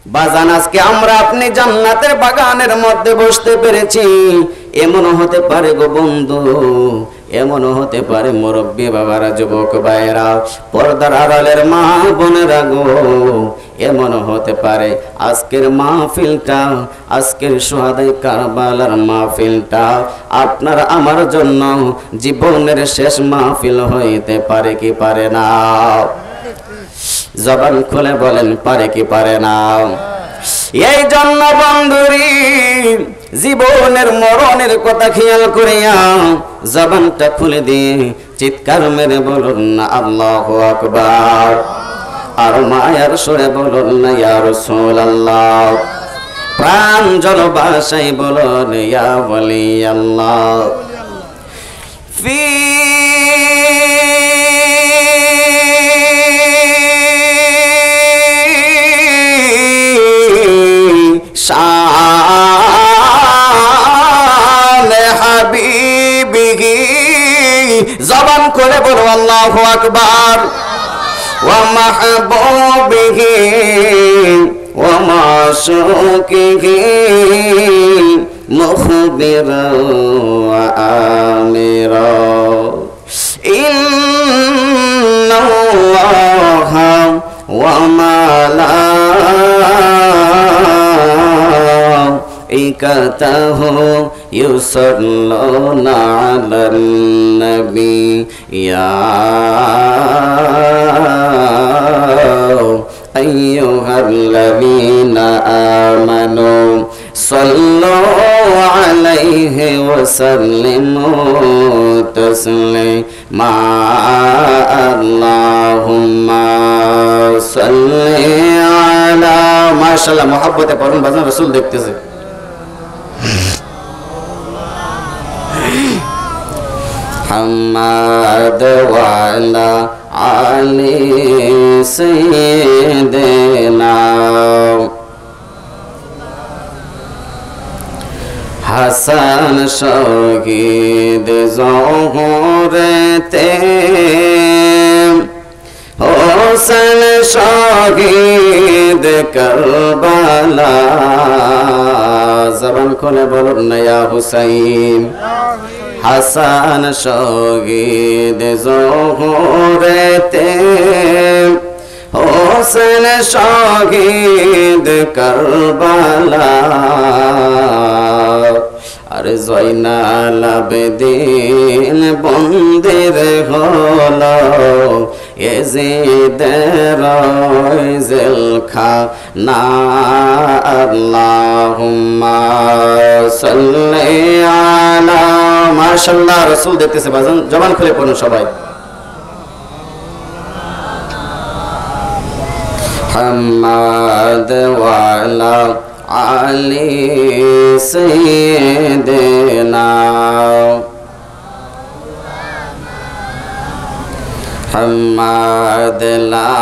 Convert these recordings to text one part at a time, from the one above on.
বাজান আজকে আমরা আপনি জান্নাতের বাগানের মধ্যে বসতে পেরেছি, এমন হতে পারে গো বন্ধু, এমন হতে পারে মুরব্বী বাবারা, যুবক ভাইয়েরা, পর্দার আড়ালের মা বোনেরা গো, এমন হতে পারে আজকের মাহফিলটা, আজকের সুহাদাই কারবালার মাহফিলটা আপনার আমার জন্য জীবনের শেষ মাহফিল হইতে পারে কি পারে না? জবান খুলে বলেন পারে কি পারে না? এই জন্য বন্ধুরি জীবনের মরণের কথা খেয়াল করিয়া জবানটা খুলে দিয়ে চিৎকার মেরে বলুন না আল্লাহু আকবার, আর মায়ার সুরে বলুন না ইয়া রাসূলুল্লাহ, প্রাণ জলবাসাই বলুন ইয়া ওয়ালিয়াল্লাহ। ফি জবান করে বলো আল্লাহু আকবার। ওয়া মাহবুবিহি ওয়া মাশুকিহি মুখবিরা ওয়া আমিরা ইন্নাল্লাহা ওয়া মালাইকাতাহু ইউসাল্লুনা আলান নবী ইয়া আইয়ুহাল্লাযীনা আমানু সাল্লু আলাইহি ওয়া সাল্লিমু তাসলিমা আল্লাহুম্মা সাল্লি আলা। মাশাআল্লাহ, মুহাব্বতে পড়ুন বাজান, রাসূল দেখতেছে। محمد وعلى علي سيدنا حسن شهید ظهورতে حسن شهید کربلا। জবান খুলে বলুন না ইয়া হুসাইন। হাসান শহীদ জোহরেতে হোসেন শহীদ কারবালা। আর জয়নাল আবেদিন বন্দির হলো এজিদের জেলখানা। আল্লাহুম্মা সাল্লি আলা। মাশাআল্লাহ, রাসূল দেখতেছে বাজান, জবান খুলে পড়ুন সবাই। মুহাম্মদ ওয়া আলা আলি সাইয়্যিদিনা মুহাম্মদ লা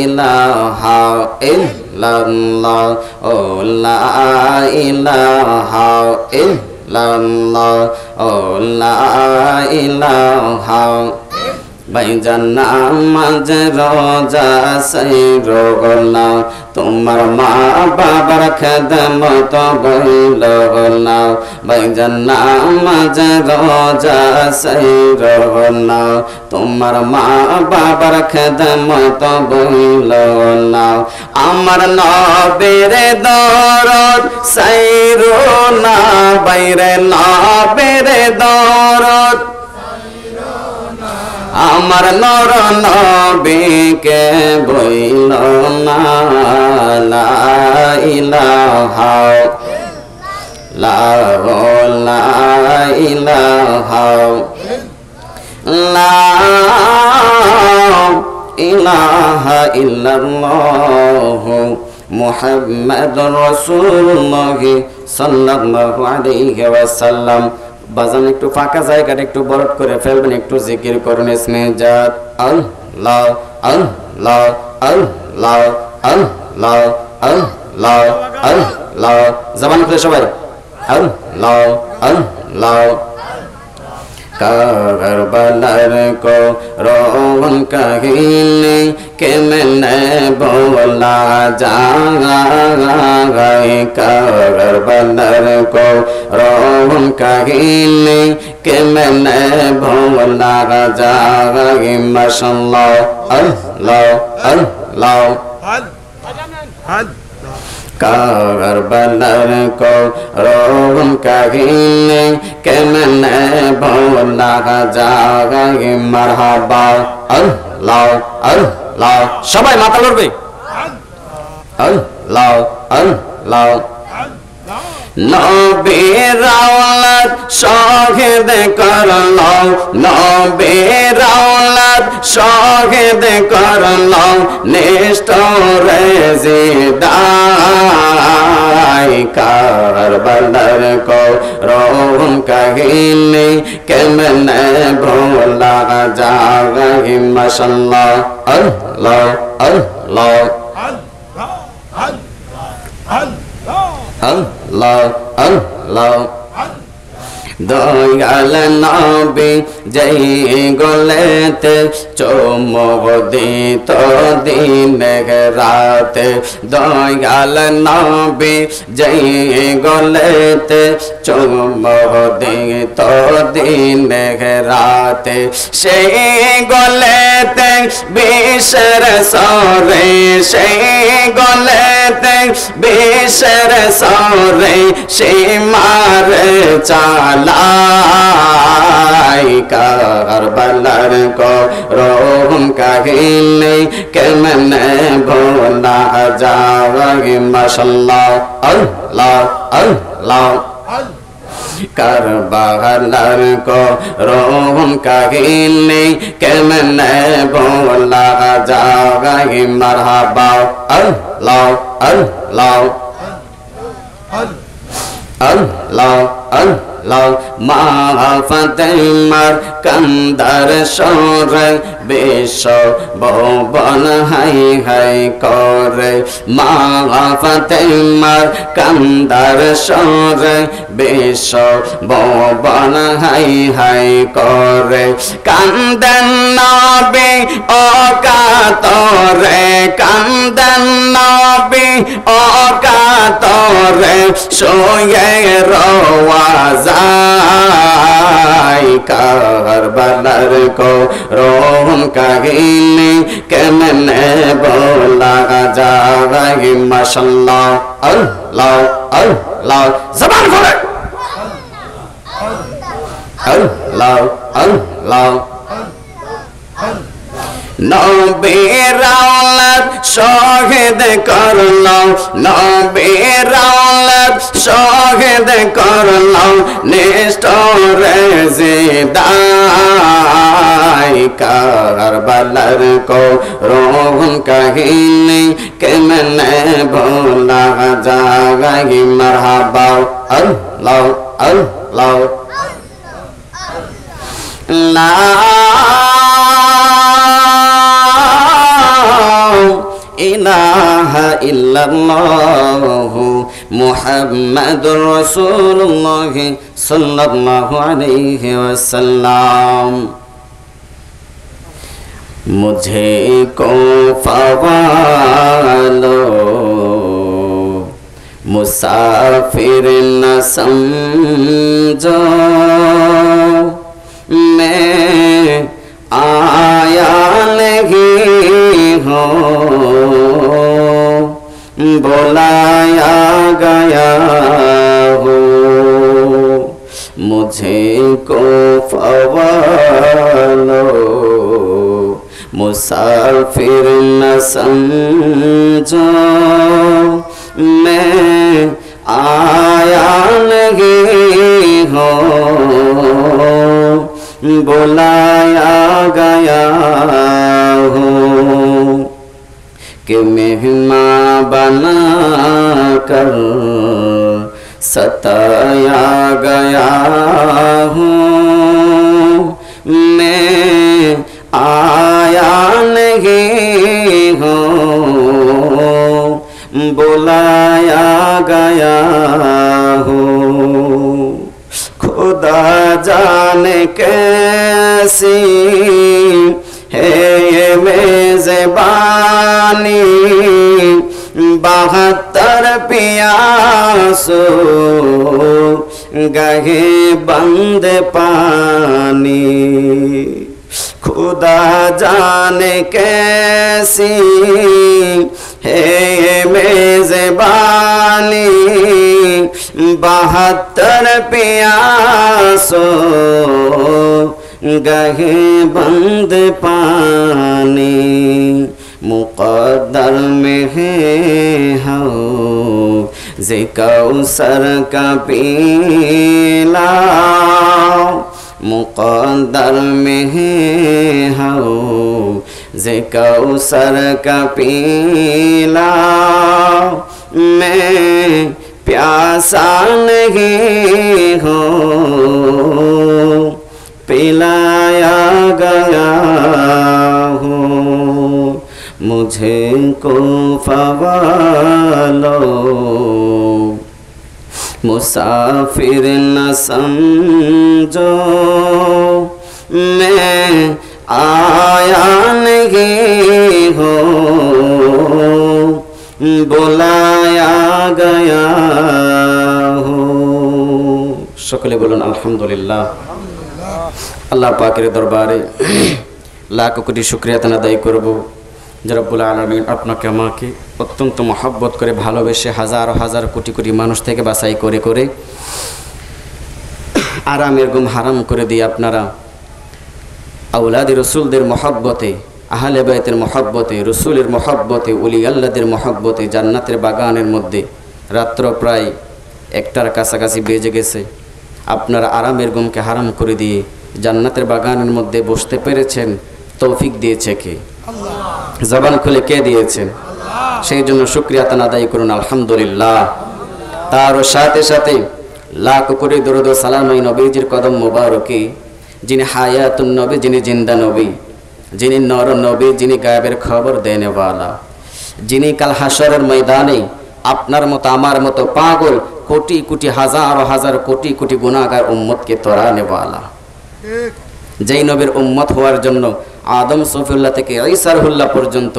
ইলাহা ইল্লাল্লাহ ও লা ইলাহা ইল্লাল্লাহ ও লা ইলাহা। ভাইজান নামাজ রোজা সাইরোগনা, তোমার মা বাবার খেদমত বইলগনা। ভাইজান নামাজ রোজা সাইরোগনা, তোমার মা বাবার খেদমত বইলগনা। আমার নবীর দরদ সাইরোনা, বাইরে নবীর দরদ। আমার নর নবীকে বইল না লা ইলাহা লা ইলাহা লা ইলাহা ইল্লাল্লাহ মুহাম্মাদুর রাসূলুল্লাহ সাল্লাল্লাহু আলাইহি ওয়াসাল্লাম। বাজান একটু ফাঁকা জায়গাটা একটু বরট করে ফেলবেন, একটু জিকির করুন ইসমে জাত আল্লাহ আল্লাহ আল্লাহ আল্লাহ আল্লাহ আল্লাহ। জবান খুলে সবাই আল্লাহ আল্লাহ करबलार को रोवन कहीने के मैंने बोला जाए करबलार को रोवन कहीने के मैंने बोला जाए माशाअल्लाह अल्लाह अल्लाह करबलार को रोवन कहीने के मैंने बोला जाए मरहबा अल्लाह अल्लाह सबाई माथा लड़बे अल्लाह अल्लाह नबीर औलाद शाहिद करलो नबीर औलाद शाहिद करलो निष्ठुर जिदाई करबलार को रोवन कहीने के मैंने भूला जाए माशाअल्लाह अल्लाह अल्लाह अल्लाह अल्लाह दयाल नबी जय गलेते चुमो दित दिन रात दयाल नबी जय गलेते चुमो दित दिन रात से गलेते बिसर सरे से गलेते बिसर सरे से मार चालाई करबलार को रोवन कहीने के मैंने भूला जाए माशाअल्लाह अल्लाह अल्लाह करबलार को रोवन कहीने के मैंने भूला जाए मरहबा अल्लाह अल्लाह अल्लाह अल्लाह माफतेमार कंदर सोर बेशो भवन हाई हाई करे माफतेमार कंदर सोर बेशो भवन हाई हाई करे कंदन नबी ओ कातरे कंदन नबी ओ कातरे सोये रवाज़ाई करबलार को रोवन कहीने के मैंने बोला जाए माशाअल्लाह अल्लाह अल्लाह ज़बान खोले अल्लाह अल्लाह नबीर औलाद शाहिद करलो नबीर औलाद शाहिद करलो निष्ठुर जिदाई करबलार को रोवन कहीने के मैंने भूला जाए मरहबा अल्लाह अल्लाह ला इलाहा इल्लल्लाह मुहम्मदुर रसूलुल्लाह सल्लल्लाहु अलैहि वसल्लम मुझे को फवालो मुसाफिर न समझो मैं आया नहीं हो बुलाया गया हो मुझे को फवालो मुसाफिर न समझो मैं आया नहीं हो बुलाया गया हो कि मेहमान बना कर सताया गया हूँ मैं आया नहीं हूँ बुलाया गया हूँ खुदा जाने कैसी है ये मेज़बानी 72 प्यासो गहे बंद पानी खुदा जाने कैसी है ये मेज़बानी 72 प्यासो गहे बंद पानी मुक़द्दर में है हो ज़े कौसर का पीला मुक़द्दर में है हो ज़े कौसर का पीला मैं प्यासा नहीं हूँ पिलाया गया हूँ मुझे को फ़वालो मुसाफिर न समझो मैं आया नहीं हूँ बुलाया गया हूँ সকলে বলুন আলহামদুলিল্লাহ আল্লাহ পাকের দরবারে লাখ কোটি শুকরিয়া আদায় করব যে রব্বুল আলামিন আপনাকে আমাকে অত্যন্ত মহব্বত করে ভালোবেসে হাজার হাজার কোটি কোটি মানুষ থেকে বাছাই করে করে আরামের ঘুম হারাম করে দিয়ে আপনারা আওলাদ রাসূলদের মহব্বতে আহলে বাইতের মহব্বতে রাসূলের মহব্বতে ওলি আল্লাহদের মহব্বতে জান্নাতের বাগানের মধ্যে রাত্র প্রায় 1টার কাছাকাছি বেজে গেছে আপনারা আরামের ঘুমকে হারাম করে দিয়ে জান্নাতের বাগানের মধ্যে বসতে পেরেছেন তৌফিক দিয়েছে কে আল্লাহ জবান খুলে কে দিয়েছেন সেই জন্য শুকরিয়া আদায় করুন আলহামদুলিল্লাহ তার সাথে সাথে লাখ কোটি দরুদ ও সালাম এই নবীজির কদম মোবারকে যিনি হায়াতুন নবী যিনি জিন্দা নবী যিনি নর নবী যিনি গায়েবের খবর দেনেওয়ালা যিনি কাল হাসরের ময়দানে আপনার মতো আমার মতো পাগল কোটি কোটি হাজার হাজার কোটি কোটি গুনাহগার উম্মতকে তরানেওয়ালা যেই নবীর উম্মত হওয়ার জন্য আদম সফিউল্লাহ থেকে ঈসা রুহুল্লাহ পর্যন্ত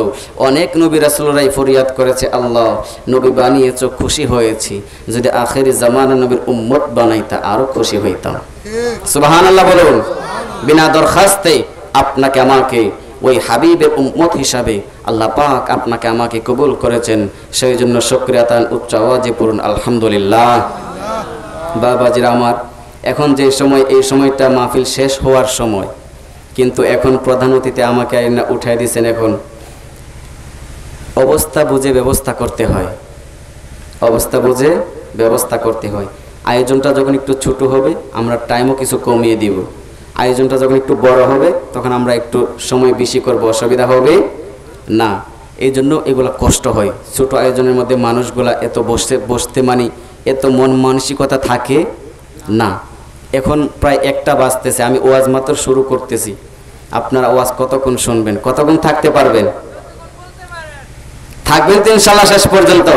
অনেক নবী রাসূলরাই ফরিয়াদ করেছে আল্লাহ নবী বানিয়েছো খুশি হয়েছি যদি আখেরি জামানা নবীর উম্মত বানাইতা আরো খুশি হইতাম সুবহানাল্লাহ বলুন বিনা দরখাস্তে আপনাকে আমাকে ওই হাবিবের উম্মত হিসাবে আল্লাহ পাক আপনাকে আমাকে কবুল করেছেন সেই জন্য শুকরিয়া তান উচ্চ আওয়াজে পড়ুন আলহামদুলিল্লাহ বাবাজিরা আমার এখন যে সময় এই সময়টা মাহফিল শেষ হওয়ার সময় কিন্তু এখন প্রধান অতিথি আমাকে উঠাই দিয়েছেন এখন অবস্থা বুঝে ব্যবস্থা করতে হয় অবস্থা বুঝে ব্যবস্থা করতে হয় আয়োজনটা যখন একটু ছোট হবে আমরা টাইমও কিছু কমিয়ে দিব আয়োজনটা যখন একটু বড় হবে তখন আমরা একটু সময় বেশি করব অসুবিধা হবে না এই জন্য এগুলো কষ্ট হয় ছোট আয়োজনের মধ্যে মানুষগুলা এত বসতে মানে এত মন মানসিকতা থাকে না এখন প্রায় 1টা বাজতেছে আমি ওয়াজ মাত্র শুরু করতেছি আপনারা ওয়াজ কতক্ষণ শুনবেন কতক্ষণ থাকতে পারবেন থাকবেন তো ইনশাআল্লাহ শেষ পর্যন্ত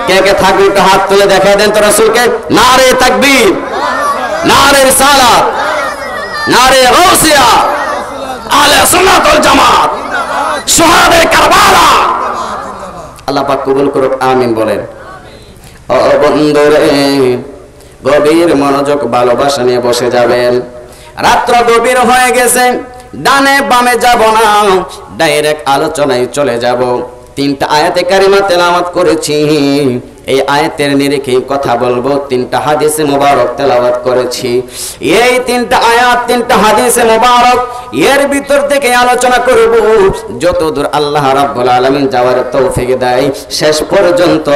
কে কে থাকবেন একটু হাত তুলে দেখায় দেন তো রাসূলকে নারে তাকবীর নারে রিসালাত নারে গাউসিয়া আহলে সুন্নাত ওয়াল জামাত শুহাদায়ে কারবালা আল্লাহ পাক কবুল করুক আমিন বলেন ও বন্ধুরে গভীর মনোযোগ ভালোবাসা নিয়ে বসে যাবেন রাত্র গভীর হয়ে গেছে ডানে বামে যাব না ডাইরেক্ট আলোচনায় চলে যাব 3টা আয়াতে কারিমা তেলাওয়াত করেছি এই আয়াতের নিরিখে কথা বলবো 3টা হাদিসে মোবারক তেলাওয়াত করেছি এই 3টা আয়াত 3টা হাদিসে মোবারক এর ভিতর থেকে আলোচনা করব যতদূর আল্লাহ রাব্বুল আলামিন যাওয়ার তৌফিক দেয় শেষ পর্যন্ত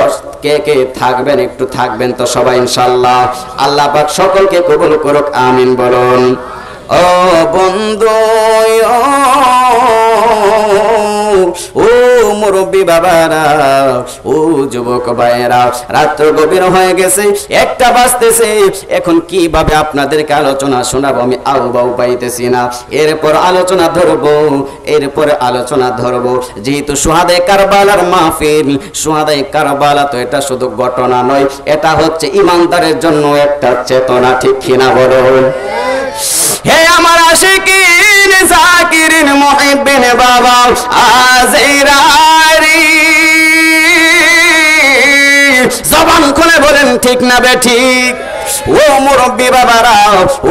কে কে থাকবেন একটু থাকবেন তো সবাই ইনশাআল্লাহ আল্লাহ পাক সকলকে কবুল করুক আমিন বলুন ও বন্ধু ও মুরব্বি বাবারা ও যুবক ভাইয়েরা রাত্র গভীর হয়ে গেছে 1টা বাজতেছে এখন কিভাবে আপনাদেরকে আলোচনা শোনাবো আমি আউ বাউ পাইতেছি না এরপর আলোচনা ধরবো যেহেতু শুহাদায়ে কারবালার মাহফিল শুহাদায়ে কারবালা তো এটা শুধু ঘটনা নয় এটা হচ্ছে ঈমানদারের জন্য একটা চেতনা ঠিক কিনা বলুন হে আমার আশিকিন জাকিরিন মুহিব্বিন বাবা আজরারি জবান খুলে বলেন ঠিক না বেঠিক? ও মুরব্বী বাবারা,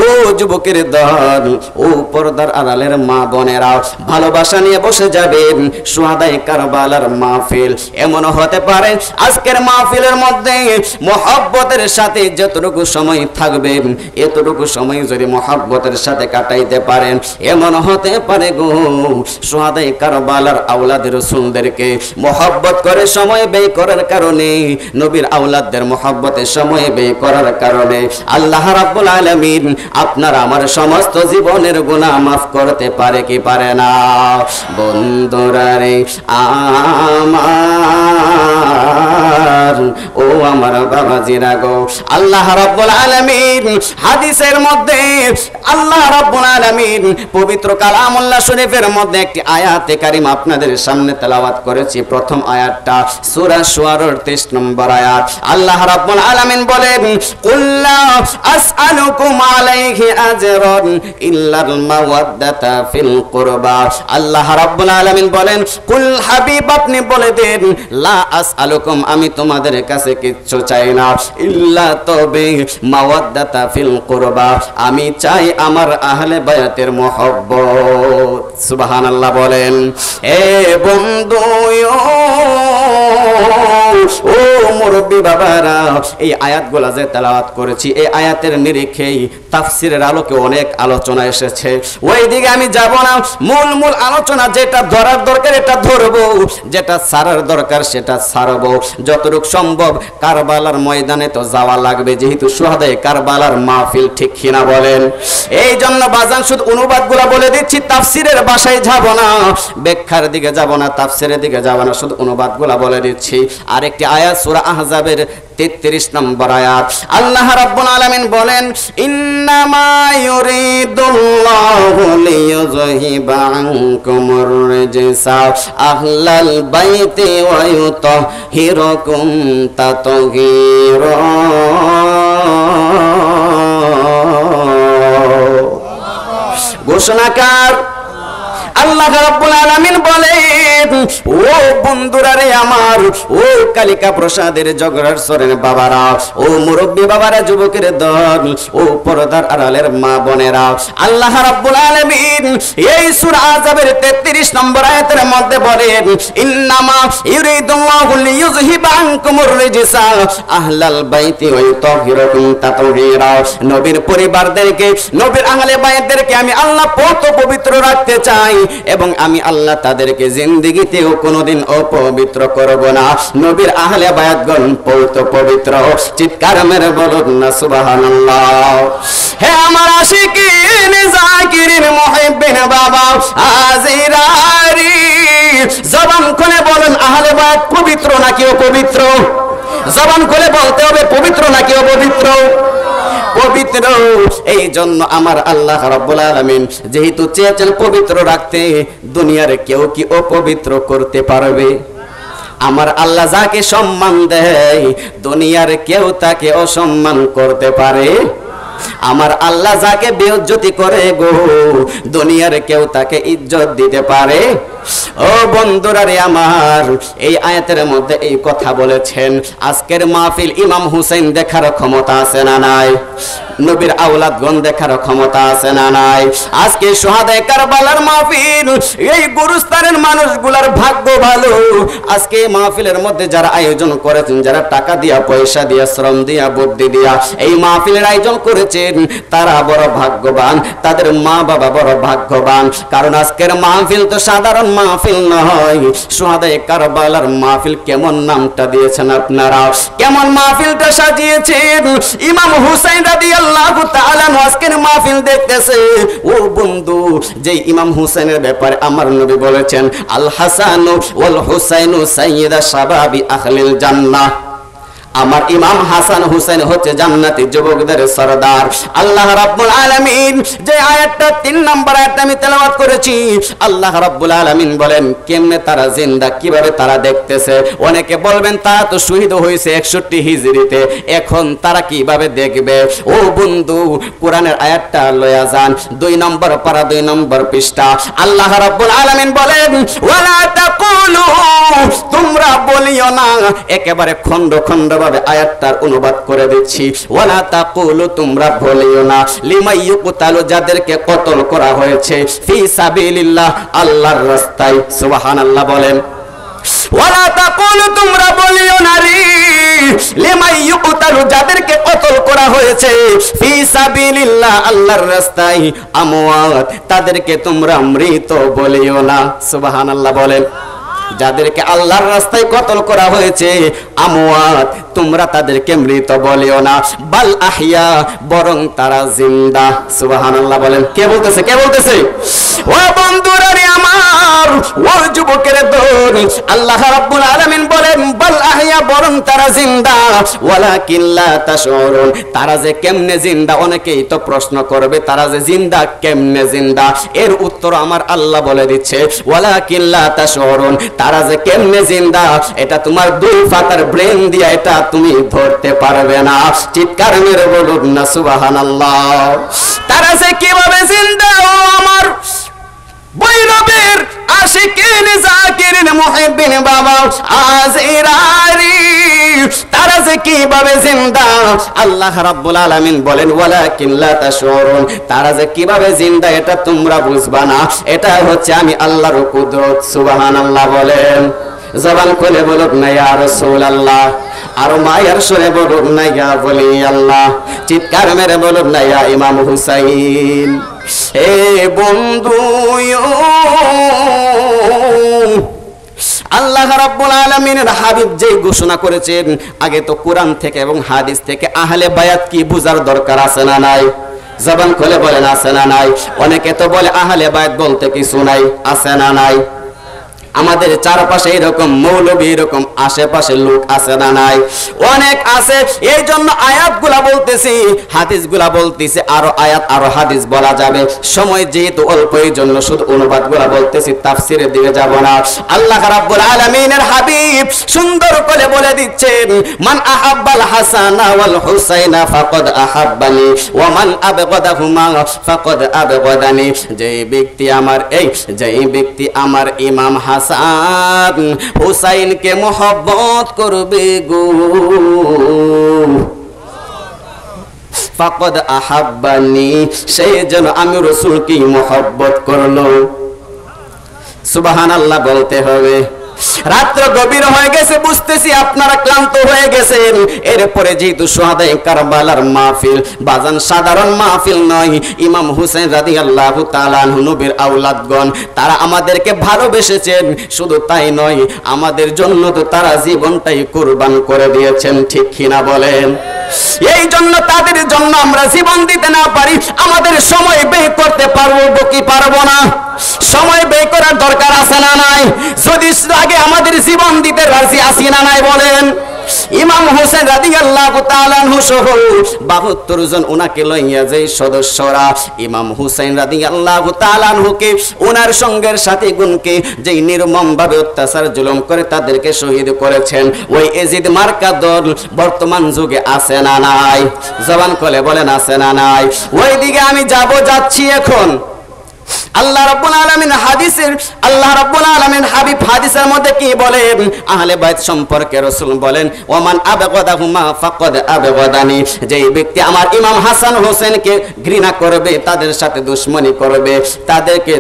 ও যুবকের দল, ও পর্দার আড়ালের মা বোনেরা, ভালোবাসা নিয়ে বসে যাবেন শুহাদায়ে কারবালার মাহফিল। এমন হতে পারে আজকের মাহফিলের মধ্যে মহব্বতের সাথে যতটুকু সময় থাকবে, এতটুকু সময় যদি মহব্বতের সাথে কাটাইতে পারেন, এমন হতে পারে গো শুহাদায়ে কারবালার আওলাদ রাসূলদেরকে মহব্বত করে সময় ব্যয় করার কারণে, নবীর আওলাদদের মহব্বতের সময় ব্যয় করার কারণে আল্লাহ রাব্বুল আলামিন আপনার আমার সমস্ত জীবনের গুনাহ মাফ করতে পারে কি পারে না? বন্ধুরা রে আমার, ও আমার বাবাজিরা গো, আল্লাহ রাব্বুল আলামিন হাদিসের মধ্যে আল্লাহ রাব্বুল আলামিন পবিত্র কালামুল্লাহ শরীফের মধ্যে একটি আয়াতে কারিমা আপনাদের সামনে তেলাওয়াত করেছি। প্রথম আয়াতটা সূরা শুআরার 33 নম্বর আয়াত। আল্লাহ রাব্বুল আলামিন বলেন, কুল লা আসআলুকুম আলাইহি আজরান ইল্লাল মাওয়াদ্দাতা ফিল কুরবা। আল্লাহ রাব্বুল আলামিন বলেন, কুল হাবিব আপনি বলে দেন, লা আসআলুকুম আমি তোমাদের কাছে কিচ্ছু চাই না, ইল্লা তবে মাওয়াদ্দাতা ফিল কুরবা আমি চাই আমার আহলে বায়াতের মহব্বত। সুবহানাল্লাহ বলেন। এ বন্ধু ও মুরব্বী বাবারা, এই আয়াতগুলো যে তেলাওয়াত করেছি, এই আয়াতের নিরিখেই তাফসীরের আলোকে অনেক আলোচনা এসেছে। ওই দিকে আমি যাব না, মূল আলোচনা যেটা ধরার দরকার এটা ধরবো, যেটা ছাড়ার দরকার সেটা ছাড়বো। যতটুকু সম্ভব কারবালার ময়দানে তো যাওয়া লাগবে, যেহেতু শুহাদায়ে কারবালার মাহফিল, ঠিক কিনা বলেন? এই জন্য বাজান শুধু অনুবাদগুলো বলে দিচ্ছি, তাফসীরের ভাষায় যাব না, ব্যাখ্যার দিকে যাব না, তাফসীরের দিকে যাব না, শুধু অনুবাদগুলো বলে দিচ্ছি। আরেকটি আয়াত সূরা আহজাবের 33 নম্বর আয়াত। আল্লাহ রাব্বুল আলামিন বলেন, ইন্নামা ইউরিদুল্লাহু লিইয়ুযহিবা আনকুমুর রিজসা আহলাল বাইতি ওয়া ইউতাহহিরাকুম তাতহীরা। ঘোষণাকার আল্লাহ রাব্বুল আলামিন বলেন, ও বন্ধুরা রে আমার, ও কালিকা প্রসাদের জগড়ার সরেন বাবারা, ও মুরব্বী বাবারা, যুবকের দল, ও পর্দার আড়ালের মা বোনেরা, আল্লাহ রাব্বুল আলামিন এই সূরা আহজাবের 33 নম্বর আয়াতের মধ্যে বলেন, ইন্নামা ইউরিদুল্লাহু লিইয়ুযহিবা আনকুমুর রিজসা আহলাল বাইতি ওয়া ইউতাহহিরাকুম তাতহীরা। নবীর পরিবারদেরকে, নবীর আহলে বাইতদেরকে আমি আল্লাহ পবিত্র রাখতে চাই, এবং আমি আল্লাহ তাদেরকে জিন্দেগিতেও কোনোদিন অপবিত্র করব না। নবীর আহলে বায়াতগণ পবিত্র। চিৎকার মেরে বলুন না সুবহানাল্লাহ। হে আমার আশিকিন জাকিরিন মুহিব্বিন বাবা আজরারি, জবান খুলে বলেন আহলে বায়াত পবিত্র নাকি অপবিত্র? জবান খুলে বলতে হবে পবিত্র নাকি অপবিত্র? পবিত্র। এই জন্য আমার আল্লাহ রাব্বুল আলামিন যেহেতু চেয়েছেন পবিত্র রাখতে, দুনিয়ার কেউ কি অপবিত্র করতে পারবে? আমার আল্লাহ যাকে সম্মান দেয়, দুনিয়ার কেউ তাকে অসম্মান করতে পারে? আমার আল্লাহ যাকে বেইজ্জতি করে গো, দুনিয়ার কেউ তাকে ইজ্জত দিতে পারে? ও বন্ধুরা রে আমার, এই আয়াতের মধ্যে এই কথা বলেছেন। আজকের মাহফিল ইমাম হুসাইন দেখার ক্ষমতা আছে না নাই? নবীর আওলাদগণ দেখার ক্ষমতা আছে না নাই? আজকে শুহাদায়ে কারবালার মাহফিল, এই গুরুস্থানের মানুষগুলার ভাগ্য ভালো। আজকে মাহফিলের মধ্যে যারা আয়োজন করেছেন, যারা টাকা দিয়া, পয়সা দিয়া, শ্রম দিয়া, বুদ্ধি দিয়া এই মাহফিলের আয়োজন করেছেন, তারা বড় ভাগ্যবান, তাদের মা বাবা বড় ভাগ্যবান। কারণ আজকের মাহফিল তো সাধারণ মাহফিল নয়, শুহাদায়ে কারবালার মাহফিল। কেমন নামটা দিয়েছেন আপনারা, কেমন মাহফিলটা সাজিয়েছেন। ইমাম হুসাইন রাদিয়াল্লাহু তাআলা আজকের মাহফিল দেখতেছে। ও বন্ধু, যে ইমাম হুসাইনের ব্যাপারে আমার নবী বলেছেন, আল হাসানু ওয়াল হুসাইনু সাইয়্যিদা শাবাবি আহলিল জান্নাহ। আমার ইমাম হাসান হুসেন হচ্ছে জান্নাতি যুবকদের সরদার। আল্লাহ রাব্বুল আলামিন যে আয়াতটা 3 নম্বর আয়াত আমি তেলাওয়াত করেছি, আল্লাহ রাব্বুল আলামিন বলেন কেমনে তারা জিন্দা, কিভাবে তারা দেখতেছে। অনেকে বলবেন তারা তো শহীদ হয়েছে 61 হিজরিতে, এখন তারা কিভাবে দেখবে? ও বন্ধু, কোরআনের আয়াতটা লয়া যান, 2 নম্বর পারা 2 নম্বর পৃষ্ঠা। আল্লাহ রাব্বুল আলামিন বলেন ওয়ালা তাকুলু, তোমরা বলিও না। একেবারে খন্ড খন্ড ভাবে আয়াতটার অনুবাদ করে দিচ্ছি। ওয়ালা তাকুলু, তোমরা বলিও না, লিমা ইউকতালু, যাদেরকে কতল করা হয়েছে, ফি সাবিলিল্লাহ, আল্লাহর রাস্তায়। সুবহানাল্লাহ বলেন। ওয়ালা তাকুলু, তোমরা বলিও না লিমা ইউকতালু, যাদেরকে কতল করা হয়েছে, ফি সাবিলিল্লাহ, আল্লাহর রাস্তায়, আমওয়াত, তাদেরকে তোমরা মৃত বলিও না। সুবহানাল্লাহ বলেন। যাদেরকে আল্লাহর রাস্তায় কতল করা হয়েছে আমওয়াত, তোমরা তাদেরকে মৃত বলিও না, বাল আহইয়া, বরং তারা জিন্দা। সুবহানাল্লাহ বলেন। কে বলতেছে? কে বলতেছে? ও বন্ধুরা রে আমার, ও যুবকের দল, আল্লাহ রাব্বুল আলামিন বলেন বাল আহইয়া, বরং তারা জিন্দা, ওয়ালাকিন লা তাশউরুন, তারা যে কেমনে জিন্দা, অনেকেই তো প্রশ্ন করবে তারা যে জিন্দা কেমনে জিন্দা, এর উত্তর আমার আল্লাহ বলে দিচ্ছে, ওয়ালাকিন লা তাশউরুন, তারা যে কেমনে জিন্দা এটা তোমার 2 ফাতার ব্রেন দিয়া এটা তুমি ধরতে পারবে না। চিৎকার মেরে বলুন না সুবহানাল্লাহ। তারা যে কিভাবে জিন্দা, ও আমার বৈরবের আশিকিন জাকিরিন মুহিব্বিন বাবা আজিরারি, তারা যে কিভাবে জিন্দা, আল্লাহ রাব্বুল আলামিন বলেন ওয়ালাকিন লা তাশউরুন, তারা যে কিভাবে জিন্দা এটা তোমরা বুঝবা না, এটা হচ্ছে আমি আল্লাহর কুদরত। সুবহানাল্লাহ বলেন। জবান খুলে বলুন না ইয়া রাসূলুল্লাহ, আর মায়ের সুরে বলুন না ইয়া ওলি আল্লাহ, চিৎকার মেরে বলুন না ইয়া ইমাম হুসাইন। হে বন্ধু, আল্লাহ রাব্বুল আলামিনের হাবিব যে ঘোষণা করেছেন, আগে তো কোরআন থেকে এবং হাদিস থেকে আহলে বায়াত কি বুঝার দরকার আছে না নাই? জবান খুলে বলেন আছে না নাই? অনেকে তো বলে আহলে বায়াত বলতে কিছু নাই, আছে না নাই? আমাদের চারপাশে এরকম মৌলবী, এরকম আশেপাশে লোক আছে না নাই? অনেক আছে। এই জন্য আয়াতগুলা বলতেছি, হাদিসগুলা বলতেছি, আরো আয়াত আরো হাদিস বলা যাবে। সময় যেহেতু অল্প, এই জন্য শুধু অনুবাদগুলা বলতেছি, তাফসিরের দিকে যাব না। আল্লাহ রাব্বুল আলামিনের হাবিব সুন্দর করে বলে দিচ্ছেন মান আহাব্বাল হাসানা ওয়াল হুসাইনা ফাকাদ আহাব্বানি ওয়া মান আবগাদাহুমা ফাকাদ আবগাদানি, যেই ব্যক্তি আমার ইমাম হাসান হুসাইনকে মোহব্বত করবে গো, ফাকাদ আহাব্বানি, সেই যেন আমি রাসূলকে মোহব্বত করলো। সুবহানাল্লাহ বলতে হবে। রাত্র গভীর হয়ে গেছে, বুঝতেছি আপনারা ক্লান্ত হয়ে গেছেন। এরপরে যেহেতু শুহাদায়ে কারবালার মাহফিল, বাজান সাধারণ মাহফিল নয়। ইমাম হুসাইন রাদিয়াল্লাহু তাআলা আনহু নবীর আওলাদগণ, তারা আমাদেরকে ভালোবেসেছেন। শুধু তাই নয়, আমাদের জন্য তো তারা জীবনটাই কুরবান করে দিয়েছেন। ঠিক কিনা বলেন? এই জন্য তাদের জন্য আমরা জীবন দিতে না পারি, আমাদের সময় ব্যয় করতে পারবো কি পারবো না? সময় ব্যয় করার দরকার আছে না নাই? যদি আগে আমাদের জীবন দিতে রাজি আছি না নাই বলেন? ইমাম হোসেন রাদিয়াল্লাহু তাআলা আনহু সহ 72 জন ওনাকে লইয়া যে সদস্যরা ইমাম হোসেন রাদিয়াল্লাহু তাআলা আনহুকে ওনার সঙ্গের সাথে গুণকে যেই নির্মম ভাবে অত্যাচার জুলুম করে তাদেরকে শহীদ করেছেন, ওই এজিদ মার্কা দল বর্তমান যুগে আছে না নাই? জবান খুলে বলেন আছে না নাই? ওই দিকে আমি যাচ্ছি এখন। আল্লাহ রাব্বুল আলামিন হাবিব হাদিসের মধ্যে কি বলেন? আহলে বাইত সম্পর্কে রাসূল বলেন ওমান আবগাদাহুমা ফাকাদ আবগাদানি, যেই ব্যক্তি আমার ইমাম হাসান হোসেনকে ঘৃণা করবে, তাদের সাথে দুশমনি করবে,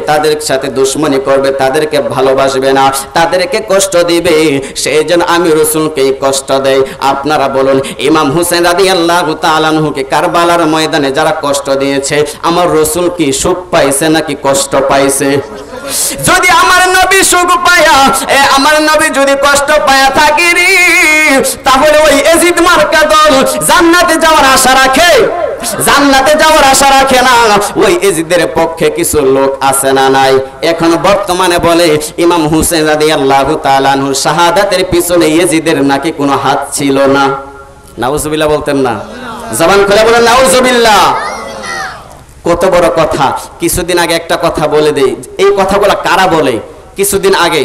তাদের সাথে দুশমনি করবে, তাদেরকে ভালোবাসবে না, তাদেরকে কষ্ট দিবে, সেই জন্য আমি রাসূলকে কষ্ট দেই। আপনারা বলুন, ইমাম হোসেন রাদিয়াল্লাহু তাআলা আনহুকে কারবালার ময়দানে যারা কষ্ট দিয়েছে, আমার রাসূল কি সুখ পাইছে নাকি কষ্ট পাইছে? যদি আমার নবী সুখ পায়া, আমার নবী যদি কষ্ট পায়া থাকে রে, তাহলে ওই এজিদ মার্কা দল জান্নাতে যাওয়ার আশা রাখে? জান্নাতে যাওয়ার আশা রাখে না। ওই এজিদের পক্ষে কিছু লোক আছে না নাই? এখন বর্তমানে বলে ইমাম হুসাইন রাদিয়াল্লাহু তাআলা আনহু শাহাদাতের পিছনে এজিদের নাকি কোনো হাত ছিল না। নাউজুবিল্লাহ বলতেন না? জবান খুলে বলেন নাউজুবিল্লাহ। কত বড় কথা। কিছুদিন আগে একটা কথা বলে দেই, এই কথাগুলো কারা বলে? কিছুদিন আগে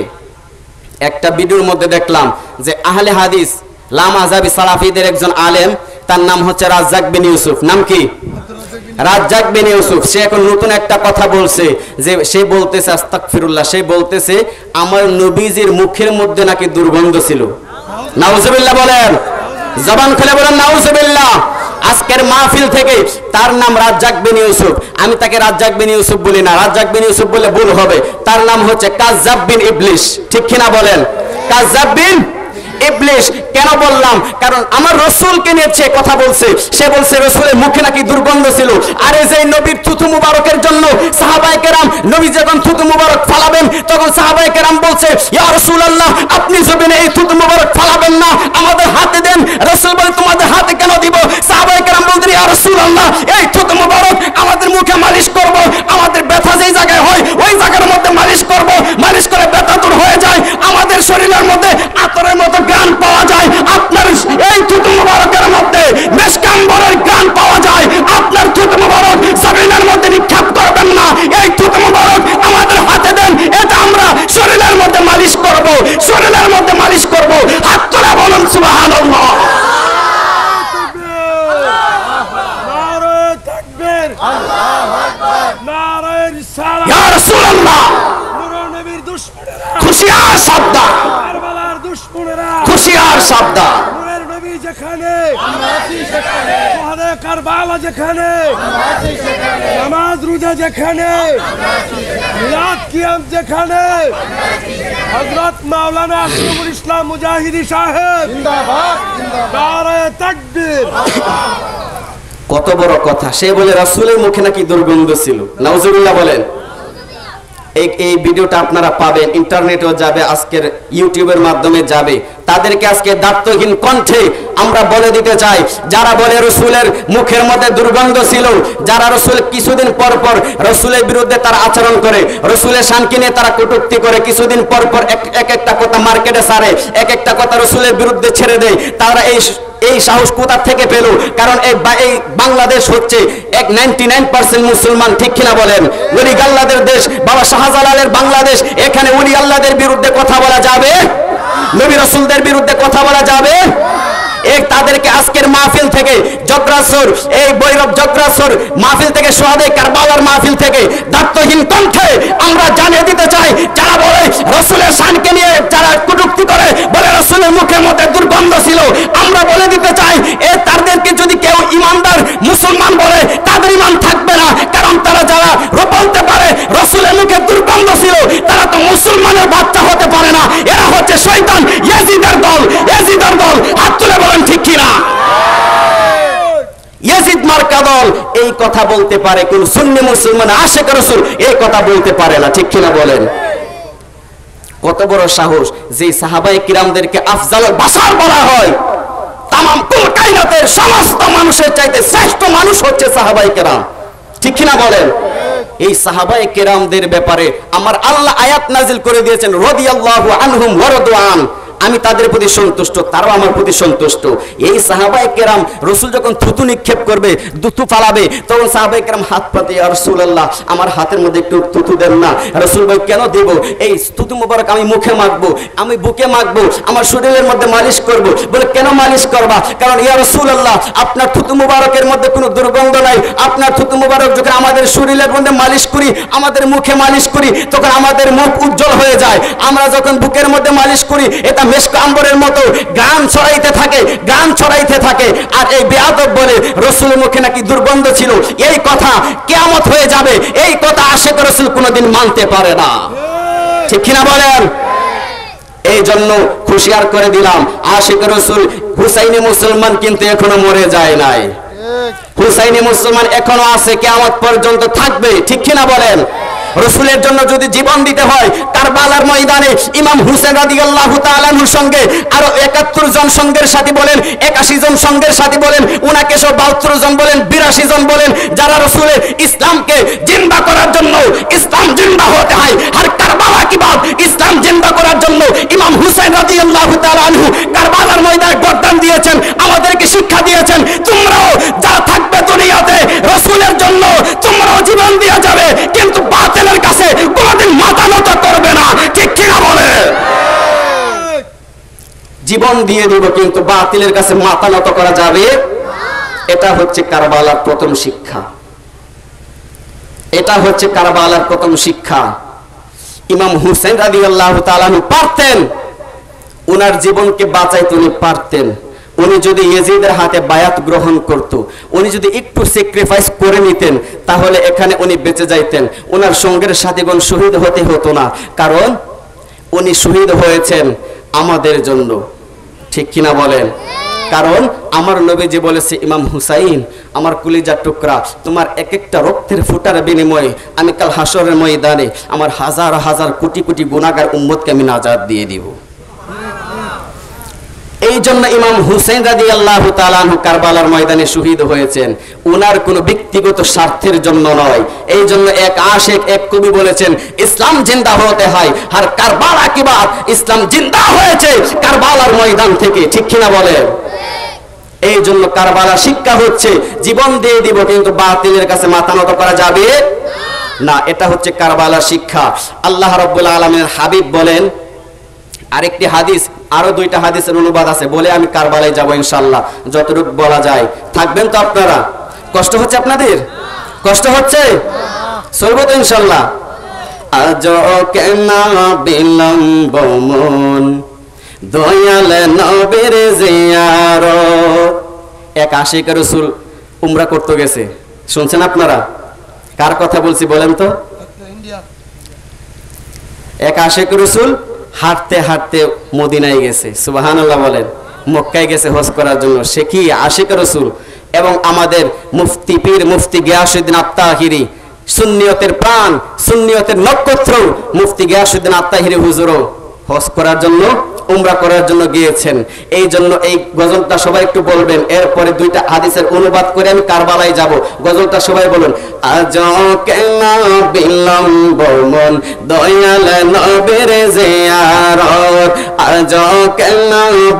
একটা ভিডিওর মধ্যে দেখলাম যে আহলে হাদিস লামাযাবি সালাফিদের একজন আলেম, তার নাম হচ্ছে রাজ্জাক বিন ইউসুফ। নাম কি? রাজ্জাক বিন ইউসুফ। সে এখন নতুন একটা কথা বলছে, যে সে বলতেছে আস্তাগফিরুল্লাহ, সে বলতেছে আমার নবীজির মুখের মধ্যে নাকি দুর্গন্ধ ছিল। নাউজুবিল্লাহ বলেন, জবান খুলে বলেন নাউজুবিল্লাহ। আজকের মাহফিল থেকে তার নাম রাজ্জাক বিন ইউসুফ, আমি তাকে রাজ্জাক বিন ইউসুফ বলি না, রাজ্জাক বিন ইউসুফ বলে ভুল হবে। তার নাম হচ্ছে কাজ্জাব বিন ইবলিস। ঠিক কিনা বলেন? কাজ্জাব বিন ইবলিস। কেন বললাম? কারণ আমার রাসূলকে নিয়ে সে কথা বলছে। সে বলছে রাসূলের মুখে নাকি দুর্গন্ধ ছিল। আরে যে নবীর থুতু মুবারকের জন্য সাহাবায়ে কেরাম, নবী যখন থুতু মুবারক ফালাবেন তখন সাহাবায়ে কেরাম বলছে ইয়া রাসূলুল্লাহ আপনি জমিনে এই থুতু মুবারক ফালাবেন না, আমাদের হাতে দেন। রাসূল বলে তোমাদের হাতে কেন দিব? সাহাবায়ে কেরাম বলতেন ইয়া রাসূলুল্লাহ এই থুতু মুবারক আমাদের মুখে মালিশ করব, আমাদের ব্যথা যেই জায়গায় হয় ওই জায়গার মধ্যে মালিশ করব, মালিশ করে ব্যথা দূর হয়ে যায়, আমাদের শরীরের মধ্যে আতরের মতো গান পাওয়া যায়। আপনার এই থুতু মুবারকের মধ্যে মেশকাম্বরের গান পাওয়া যায়। আপনার থুতু মুবারক জমিনের মধ্যে নিক্ষেপ করবেন না, এই থুতু মুবারক আমাদের হাতে দেন, এটা আমরা শরীরের মধ্যে মালিশ করব, শরীরের মধ্যে মালিশ করব। হাত তুলে বলুন সুবহানাল্লাহ। নারে তাকবীর, আল্লাহু আকবার, নারে রিসালাত। ইয়া রাসূলুল্লাহ নূরের নবীর দুশমনেরা খুশিয়ার শব্দ, কারবালার দুশমনেরা খুশিয়ার শব্দ। নূরের নবী যেখানে আমরা আছি সেখানে, শহরে কারবালা যেখানে আমরা আছি সেখানে, নামাজ রোজা যেখানে আমরা আছি সেখানে, মিলাদ কিয়াম যেখানে আমরা আছি সেখানে, হযরত মাওলানা আশরাফুল ইসলাম মুজাহিদি সাহেব জিন্দাবাদ জিন্দাবাদ, নারে তাকবীর। কত বড় কথা। সে বলে রাসূলের মুখে নাকি দুর্গন্ধ ছিল। নাউজুবিল্লাহ বলেন। এই ভিডিওটা আপনারা পাবেন, ইন্টারনেটেও যাবে, আজকের ইউটিউবের মাধ্যমে যাবে। তাদেরকে আজকে দায়িত্বহীন কণ্ঠে আমরা বলে দিতে চাই, যারা বলে রাসূলের মুখের মধ্যে দুর্গন্ধ ছিল, যারা রাসূল কিছুদিন পর পর রাসূলের বিরুদ্ধে তারা আচরণ করে, রাসূলের শানকে নিয়ে তারা কটূক্তি করে, কিছুদিন পর পর এক একটা কথা মার্কেটে ছাড়ে, এক একটা কথা রাসূলের বিরুদ্ধে ছেড়ে দেয়, তারা এই সাহস কোথা থেকে পেল? কারণ এই বাংলাদেশ হচ্ছে 99% মুসলমান। ঠিক কিনা বলেন? ওলি আল্লাহদের দেশ, বাবা শাহজালালের বাংলাদেশ। এখানে ওলি আল্লাহদের বিরুদ্ধে কথা বলা যাবে? নবী রাসূলদের বিরুদ্ধে কথা বলা যাবে? তাদেরকে আজকের মাহফিল থেকে জগরাসুর, এই বৈরব জগরাসুর মাহফিল থেকে, সোহাদায়ে কারবালার মাহফিল থেকে দায়িত্বহীন কণ্ঠে আমরা জানিয়ে দিতে চাই, যারা বলে রাসূলের শানকে নিয়ে যারা কটূক্তি করে, বলে রাসূলের মুখের মধ্যে দুর্গন্ধ ছিল, আমরা বলে দিতে চাই তাদেরকে যদি কেউ ইমানদার মুসলমান বলে তাদের ইমান থাকবে না। কারণ তারা যারা বলতে পারে রাসূলের মুখে দুর্গন্ধ ছিল, তারা তো মুসলমানের বাচ্চা হতে পারে না। এরা হচ্ছে শয়তান, ইয়াজিদের দল, ইয়াজিদের দল। হাত তুলে বলেন ঠিক কিনা? ইয়াজিদ মার্কা দল এই কথা বলতে পারে, কোন সুন্নি মুসলমান আশিক রাসূল এই কথা বলতে পারে না। ঠিক কিনা বলেন? কত বড় সাহস। যে সাহাবায়ে কিরামদেরকে আফজালুল বাশার বলা হয়, তামাম কুল কায়নাতের সমস্ত মানুষের চাইতে শ্রেষ্ঠ মানুষ হচ্ছে সাহাবায়ে কেরাম। ঠিক কিনা বলেন? এই সাহাবায়ে কেরামদের ব্যাপারে আমার আল্লাহ আয়াত নাজিল করে দিয়েছেন, রাদিয়াল্লাহু আনহুম ওয়া রাদু আন। আমি তাদের প্রতি সন্তুষ্ট, তারাও আমার প্রতি সন্তুষ্ট। এই সাহাবায়ে কেরাম রাসূল যখন থুতু নিক্ষেপ করবে, থুতু ফালাবে, তখন সাহাবায়ে কেরাম হাত পাতে, ইয়া রাসূলুল্লাহ আমার হাতের মধ্যে একটু থুতু দেন না। রাসূল বলে কেন দেব? এই থুতু মুবারক আমি মুখে মাখবো, আমি বুকে মাখবো, আমার শরীরের মধ্যে মালিশ করব। বলে কেন মালিশ করবা? কারণ ইয়া রাসূলুল্লাহ আপনার থুতু মুবারকের মধ্যে কোনো দুর্গন্ধ নাই। আপনার থুতু মুবারক যখন আমাদের শরীরের মধ্যে মালিশ করি, আমাদের মুখে মালিশ করি, তখন আমাদের মুখ উজ্জ্বল হয়ে যায়। আমরা যখন বুকের মধ্যে মালিশ করি, এটা মেশকাম্বরের মতো গান ছড়াইতে থাকে, গান ছড়াইতে থাকে। আর এই বেয়াদব বলে রাসূলের মুখে নাকি দুর্গন্ধ ছিল। এই কথা কিয়ামত হয়ে যাবে, এই কথা আশিক রাসূল কোনোদিন মানতে পারে না। ঠিক কিনা বলেন? এই জন্য হুঁশিয়ার করে দিলাম, আশিক রাসূল হুসাইনি মুসলমান কিন্তু এখনো মরে যায় নাই। হুসাইনি মুসলমান এখনো আছে, কিয়ামত পর্যন্ত থাকবে। ঠিক কিনা বলেন? রাসূলের জন্য যদি জীবন দিতে হয়, কারবালার ময়দানে ইমাম হুসেন রাদিয়াল্লাহু তাআলা আনহুর সঙ্গে আরো ৭১ জন সঙ্গের সাথী বলেন, ৮১ জন সঙ্গের সাথী বলেন, ৭৯ জন বলেন, ৮২ জন বলেন, যারা রাসূলের ইসলামকে জিন্দা করার জন্য, ইসলাম জিন্দা হতে হয়। আর কারবালা কি বাদ, ইসলাম জিন্দা করার জন্য ইমাম হুসেন রাদিয়াল্লাহু তাআলা আনহু কারবালার ময়দানে গর্দান দিয়েছেন। আমাদেরকে জীবন দিয়ে দিব, কিন্তু বাতিলের কাছে মাথা নত করা যাবে। এটা হচ্ছে কারবালার প্রথম শিক্ষা। এটা হচ্ছে কারবালার প্রথম শিক্ষা। ইমাম হুসেন রাদিয়াল্লাহু তাআলা আনহু পারতেন, উনার জীবনকে বাঁচাইতে উনি পারতেন। উনি যদি ইয়েজিদের হাতে বায়াত গ্রহণ করত, উনি যদি একটু স্যাক্রিফাইস করে নিতেন, তাহলে এখানে উনি বেঁচে যাইতেন। উনার সঙ্গের সাথীগণ শহীদ হতে হতো না, কারণ উনি শহীদ হয়েছেন আমাদের জন্য। ঠিক কিনা বলেন? কারণ আমার নবীজি বলেছে, ইমাম হুসাইন আমার কলিজার টুকরা, তোমার এক একটা রক্তের ফোঁটার বিনিময়ে আমি কাল হাসরের ময়দানে আমার হাজার হাজার কোটি কোটি গুনাহগার উম্মতকে আমি নাজাত দিয়ে দিব। এই জন্য ইমাম হুসেন রাদিয়াল্লাহু তাআলা আনহু কারবালার ময়দানে শহীদ হয়েছেন, উনার কোনো ব্যক্তিগত স্বার্থের জন্য নয়। এই জন্য এক আশিক, এক কবি বলেছেন, ইসলাম জিন্দা হতে হয় আর কারবালা কি বাত, ইসলাম জিন্দা হয়েছে কারবালার ময়দান থেকে। ঠিক কিনা বলেন? এই জন্য কারবালার শিক্ষা হচ্ছে জীবন দিয়ে দিব, কিন্তু বাতিলের কাছে মাথা নত করা যাবে না। এটা হচ্ছে কারবালার শিক্ষা। আল্লাহ রাব্বুল আলামিনের হাবিব বলেন, আরেকটি হাদিস, আরো দুইটা হাদিসের অনুবাদ আছে, বলে আমি কারবালায় যাব ইনশাআল্লাহ, যতটুকু বলা যায়। থাকবেন তো আপনারা? কষ্ট হচ্ছে আপনাদের? কষ্ট হচ্ছে? চলবো তো ইনশাআল্লাহ। আজ কেন বিলম্ব মন, দয়াল নবীর জিয়ারত। এক আশিক রাসূল উমরা করতে গেছে, শুনছেন আপনারা? কার কথা বলছি বলেন তো? এক আশিক রাসূল হাঁটতে হাঁটতে মদিনায় গেছে, সুবহানাল্লাহ বলেন। মক্কায় গেছে হজ করার জন্য। সে কি আশিক রাসূল। এবং আমাদের মুফতি পীর মুফতি গিয়াসউদ্দিন আত্তাহিরি, সুন্নিয়তের প্রাণ, সুন্নিয়তের নক্ষত্র মুফতি গিয়াসউদ্দিন আত্তাহিরি হুজুরও হজ করার জন্য, উমরা করার জন্য গিয়েছেন। এই জন্য এই গজলটা সবাই একটু বলবেন, এরপরে দুইটা হাদিসের অনুবাদ করে আমি কারবালায় যাব। গজলটা সবাই বলুন। আজ কেন বিলম্ব মন, দয়াল নবীর জিয়ারত। আজ কেন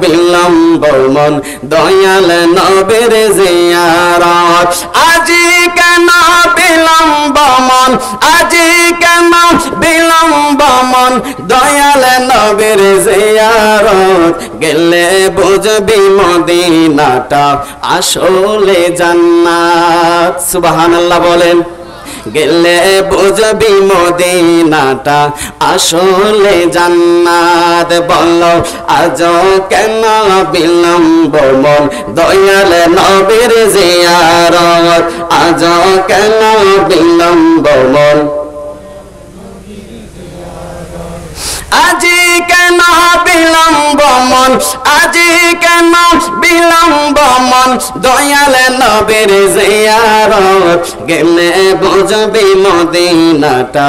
বিলম্ব মন, দয়াল নবীর জিয়ারত। আজি কেন বিলম্ব মন, আজি কেন বিলম্ব মন, দয়াল নবীর জিয়ারত। গেলে বুঝবি মদিনাটা আসলে জান্নাত। সুবহানাল্লাহ বলেন। গেলে বুঝবি মদিনাটা আসলে জান্নাত। বলো আজ কেন বিলম্ব মন, দয়াল নবীর জিয়ারত। আজ কেন বিলম্ব মন, আজি কেন বিলম্ব মন, আজি কেন বিলম্ব মন, দয়াল নবীর জিয়ারত। গেলে বুঝবি মদিনাটা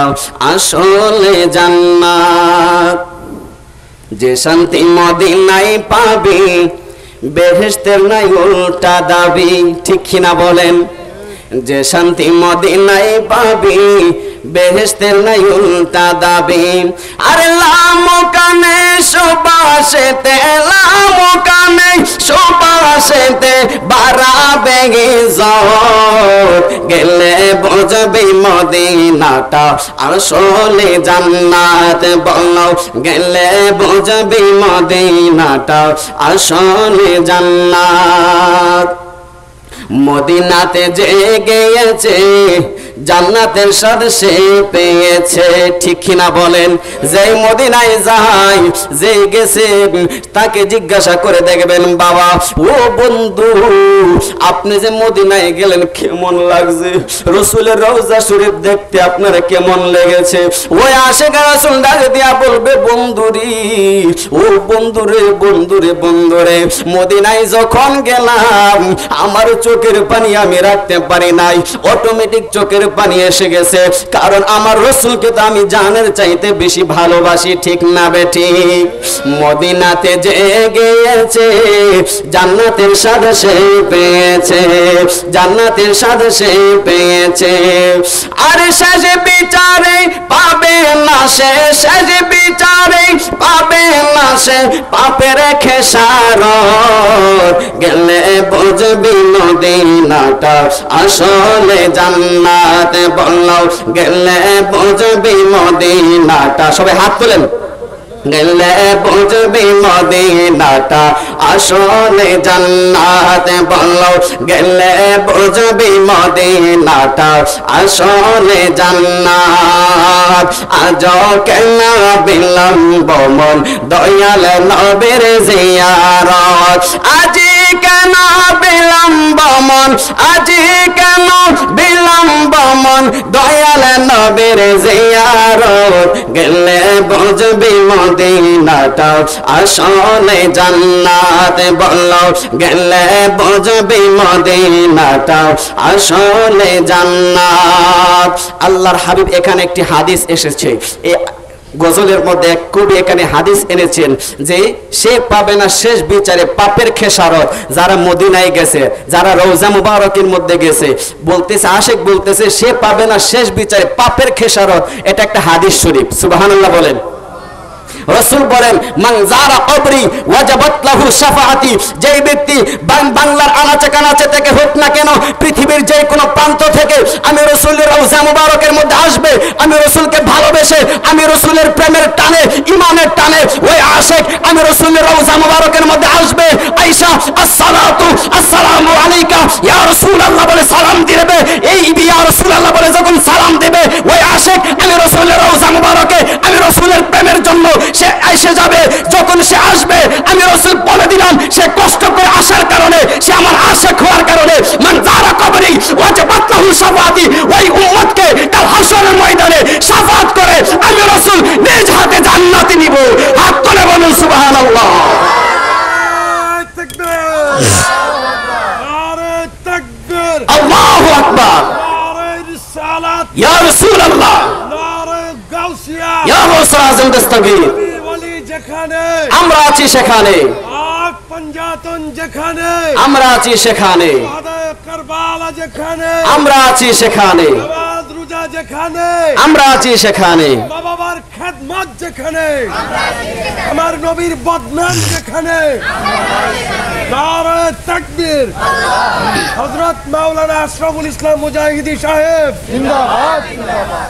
আসলে জান্নাত। যে শান্তি মদিনায় পাবি, বেহেশতের নাই উল্টা দাবি। ঠিক কিনা বলেন? যে শান্তি মদিনায় পাবি, বেহেশতের নাই উল্টা দাবি। আরে লামকানে সুবাসেতে, লামকানে সুবাসেতে বাড়াবে ইজ্জত। গেলে বুঝবি মদিনাটা আসলে জান্নাত। বলো গেলে বুঝবি মদিনাটা আসলে জান্নাত। মদিনাতে যে গিয়েছে জান্নাতের স্বাদ সে পেয়েছে। ঠিক কিনা বলেন? যে মদিনায় যায়, যে গেছে তাকে জিজ্ঞাসা করে দেখবেন, বাবা ও বন্ধু আপনি যে মদিনায় গেলেন কেমন লাগছে? রাসূলের রওজা শরীফ দেখতে আপনার কেমন লেগেছে? ওই আশিক রাসূল ডাক দিয়া বলবে, বন্ধুরি ও বন্ধুরে, বন্ধুরে, বন্ধুরে, মদিনায় যখন গেলাম আমার চোখের পানি আমি রাখতে পারি নাই, অটোমেটিক চোখের পানি এসে গেছে। কারণ আমার রাসূলকে তো আমি জানের চাইতে বেশি ভালোবাসি। ঠিক না বেঠিক? মদিনাতে যে গিয়েছে জান্নাতের স্বাদ সে পেয়েছে, জান্নাতের স্বাদ সে পেয়েছে। আর শেষ বিচারে পাবে না সে, শেষ বিচারে পাবে না সে পাপের খেসারত। গেলে বুঝবি মদিনাটা আসলে জান্নাত। বললো গেলে বুঝবি মদিনাটা। সবাই হাত তোলেন। গেলে বুঝবি মদিনাটা আসলে জান্নাত বলো গেলে বুঝবি মদিনাটা আসলে জান্নাত আজ কেন বিলম্ব মন দয়াল নবীর জিয়ারত আজি কেন বিলম্ব মন আজি কেন বিলম্ব মন দয়াল নবীর জিয়ারত গেলে বুঝবি মদিনাটা আসলে জান্নাত বলো গেলে বুঝবি মদিনাটা আসলে জান্নাত আল্লাহর হাবিব এখানে একটি হাদিস এসেছে গজলের মধ্যে এক কবি এখানে হাদিস এনেছেন যে সে পাবে না শেষ বিচারে পাপের খেসারত যারা মদিনায় গেছে যারা রওজা মুবারকের মধ্যে গেছে বলতেছে আশিক বলতেছে সে পাবে না শেষ বিচারে পাপের খেসারত এটা একটা হাদিস শরীফ সুবহানাল্লাহ বলেন রাসূল বলেন মান যারা কবরি ওয়াজাবাত লাহু শাফাআতি যেই ব্যক্তি বাংলার আনাচে কানাচে থেকে হোক না কেন পৃথিবীর যে কোনো প্রান্ত থেকে আমি রাসূলের রওজা মুবারকের মধ্যে আসবে আমি রাসূলকে ভালোবেসে আমি রাসূলের প্রেমের টানে ঈমানের টানে ওই আশিক আমি রাসূলের রওজা মুবারকের মধ্যে আসবে আয়েশা আসসালাতু আসসালামু আলাইকা ইয়া রাসূলুল্লাহ বলে সালাম দিবে এই ইয়া রাসূলুল্লাহ বলে যখন সালাম দিবে ওই আশিক আমি রাসূলের রওজা মুবারকে আমি রাসূলের প্রেমের জন্য সে এসে যাবে যখন সে আসবে আমি রাসূল বলে দিলাম সে কষ্ট করে আসার কারণে সে আমার আশিক হওয়ার কারণে মান যারা কবরি ওয়াজাবাত লাহু শাফাআতি ওই উম্মতকে কাল হাশরের ময়দানে শাফাআত করে আমি রাসূল নিজ হাতে জান্নাতে নিব হাত তুলে বলুন সুবহানাল্লাহ তাকবীর নারে তাকবীর আল্লাহু আকবার নারে রিসালাত ইয়া রাসূলুল্লাহ নারে গাউসিয়া ইয়া গাউসুল আযম দস্তগীর ওলি যেখানে আমরা আছি সেখানে আক পঞ্জাতন যেখানে আমরা আছি সেখানে কারবালা যেখানে আমরা আছি সেখানে নামাজ রোজা যেখানে আমরা আছি সেখানে বাবার খেদমত যেখানে আমরা আছি সেখানে আমার নবীর বদনাম যেখানে আমরা আছি সেখানে নারে তাকবীর আল্লাহ হযরত মাওলানা আশরাফুল ইসলাম মুজাহিদি সাহেব জিন্দাবাদ জিন্দাবাদ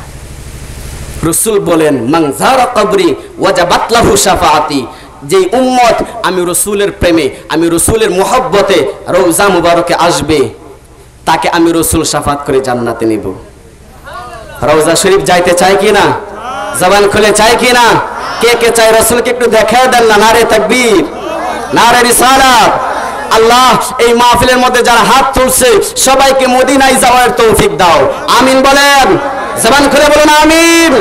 রাসূল বলেন মান যারা কবরি ওয়াজাবাত লাহু শাফাআতি যে উম্মত আমি রাসূলের প্রেমে আমি রাসূলের মুহাব্বতে রওজা মুবারকে আসবে তাকে আমি রাসূল শাফাত করে জান্নাতে নিব রওজা শরীফ যাইতে চাই কি না জবান খুলে চাই কি না কে কে চাই রাসূলকে একটু দেখায় দেন না নারে তাকবীর নারে রিসালাত আল্লাহ এই মাহফিলের মধ্যে যারা হাত তুলছে সবাইকে মদিনায় যাওয়ার তৌফিক দাও আমিন বলেন জবান খুলে বলুন আমিন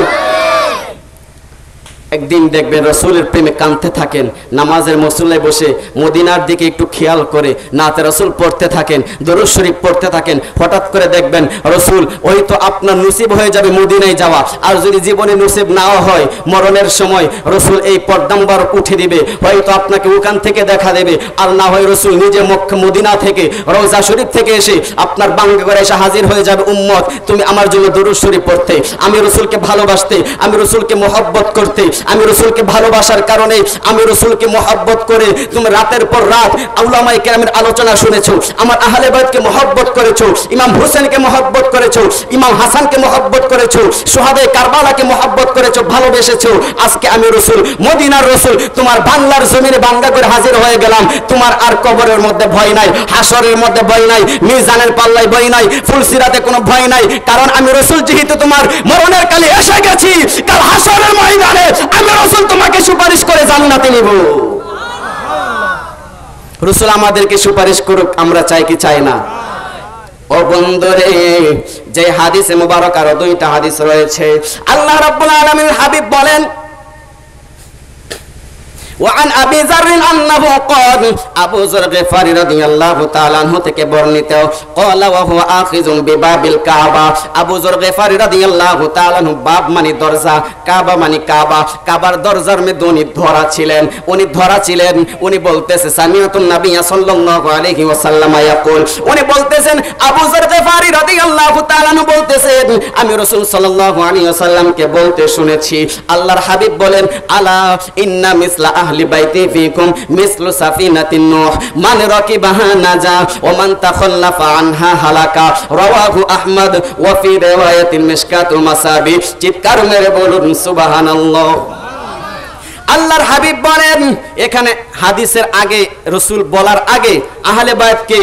একদিন দেখবেন রাসূলের প্রেমে কাঁদতে থাকেন নামাজের মুসল্লায় বসে মদিনার দিকে একটু খেয়াল করে নাতে রাসূল পড়তে থাকেন দরুদ শরীফ পড়তে থাকেন হঠাৎ করে দেখবেন রাসূল ওই তো আপনার নসিব হয়ে যাবে মদিনায় যাওয়া আর যদি জীবনে নসিব নাও হয় মরণের সময় রাসূল এই পর্দা মুবারক উঠে দিবে হয়তো আপনাকে ওখান থেকে দেখা দেবে আর না হয় রাসূল নিজে মক্কা মদিনা থেকে রওজা শরীফ থেকে এসে আপনার বাঙ্গি করে এসে হাজির হয়ে যাবে উম্মত তুমি আমার জন্য দরুদ শরীফ পড়তে আমি রাসূলকে ভালোবাসতে আমি রাসূলকে মহব্বত করতে আমি রাসূলকে ভালোবাসার কারণে আমি রাসূলকে মহব্বত করে তুমি রাতের পর রাত উলামায়ে কেরামের আলোচনা শুনেছো আমার আহলে বাইতকে মহব্বত করেছো ইমাম হোসেনকে মহব্বত করেছো ইমাম হাসানকে মহব্বত করেছো শুহাদায়ে কারবালাকে মহব্বত করেছো ভালোবেসেছো আজকে আমি রাসূল মদিনার রাসূল তোমার বাংলার জমিনে বাঙ্গা করে হাজির হয়ে গেলাম তোমার আর কবরের মধ্যে ভয় নাই হাসরের মধ্যে ভয় নাই মিজানের পাল্লায় ভয় নাই ফুলসিরাতে কোনো ভয় নাই কারণ আমি রাসূল যেহেতু তোমার মরণের কালে এসে গেছি কাল হাসরের ময়দানে আমি রাসূল তোমাকে সুপারিশ করে জান্নাতে নিব রাসূল আমাদেরকে সুপারিশ করুক আমরা চাই কি চাই না ও বন্ধুরে যে হাদিসে মুবারক আর দুইটা হাদিস রয়েছে আল্লাহ রাব্বুল আলামিন হাবিব বলেন وعن ابي ذر انه قال ابو ذر الغفاري رضي الله تعالى عنه থেকে বর্ণিত قال وهو اخذ بباب الكعبه ابو ذر الغفاري رضي الله تعالى عنه বাব মানে দরজা কাবা মানে কাবা কাবার দরজার মধ্যে উনি ধরা ছিলেন উনি বলতেছে সামিয়াতুন নবী সাল্লাল্লাহু আলাইহি ওয়াসাল্লাম ইয়াকুল উনি বলতেছেন আবু যর গফারি রাদিয়াল্লাহু তাআলা আনহু বলতেছেন আমি রাসূল সাল্লাল্লাহু আলাইহি ওয়াসাল্লামকে বলতে শুনেছি আল্লাহর হাবিব বলেন আলা ইন্না মিসলা আহলি বাইতি ফিকুম মিসলু সাফিনাতিন নূহ মান রাকিবাহা নাজা ওয়া মান তাখাল্লাফা আনহা হালাকা রাওয়াহু আহমদ ওয়া ফি রিওয়ায়াতিল মিশকাতুল মাসাবি চিৎকার মেরে বলুন সুবহানাল্লাহ আল্লাহর হাবিব বলেন, এখানে হাদিসের আগে রাসূল বলার আগে আহলে বায়াতকে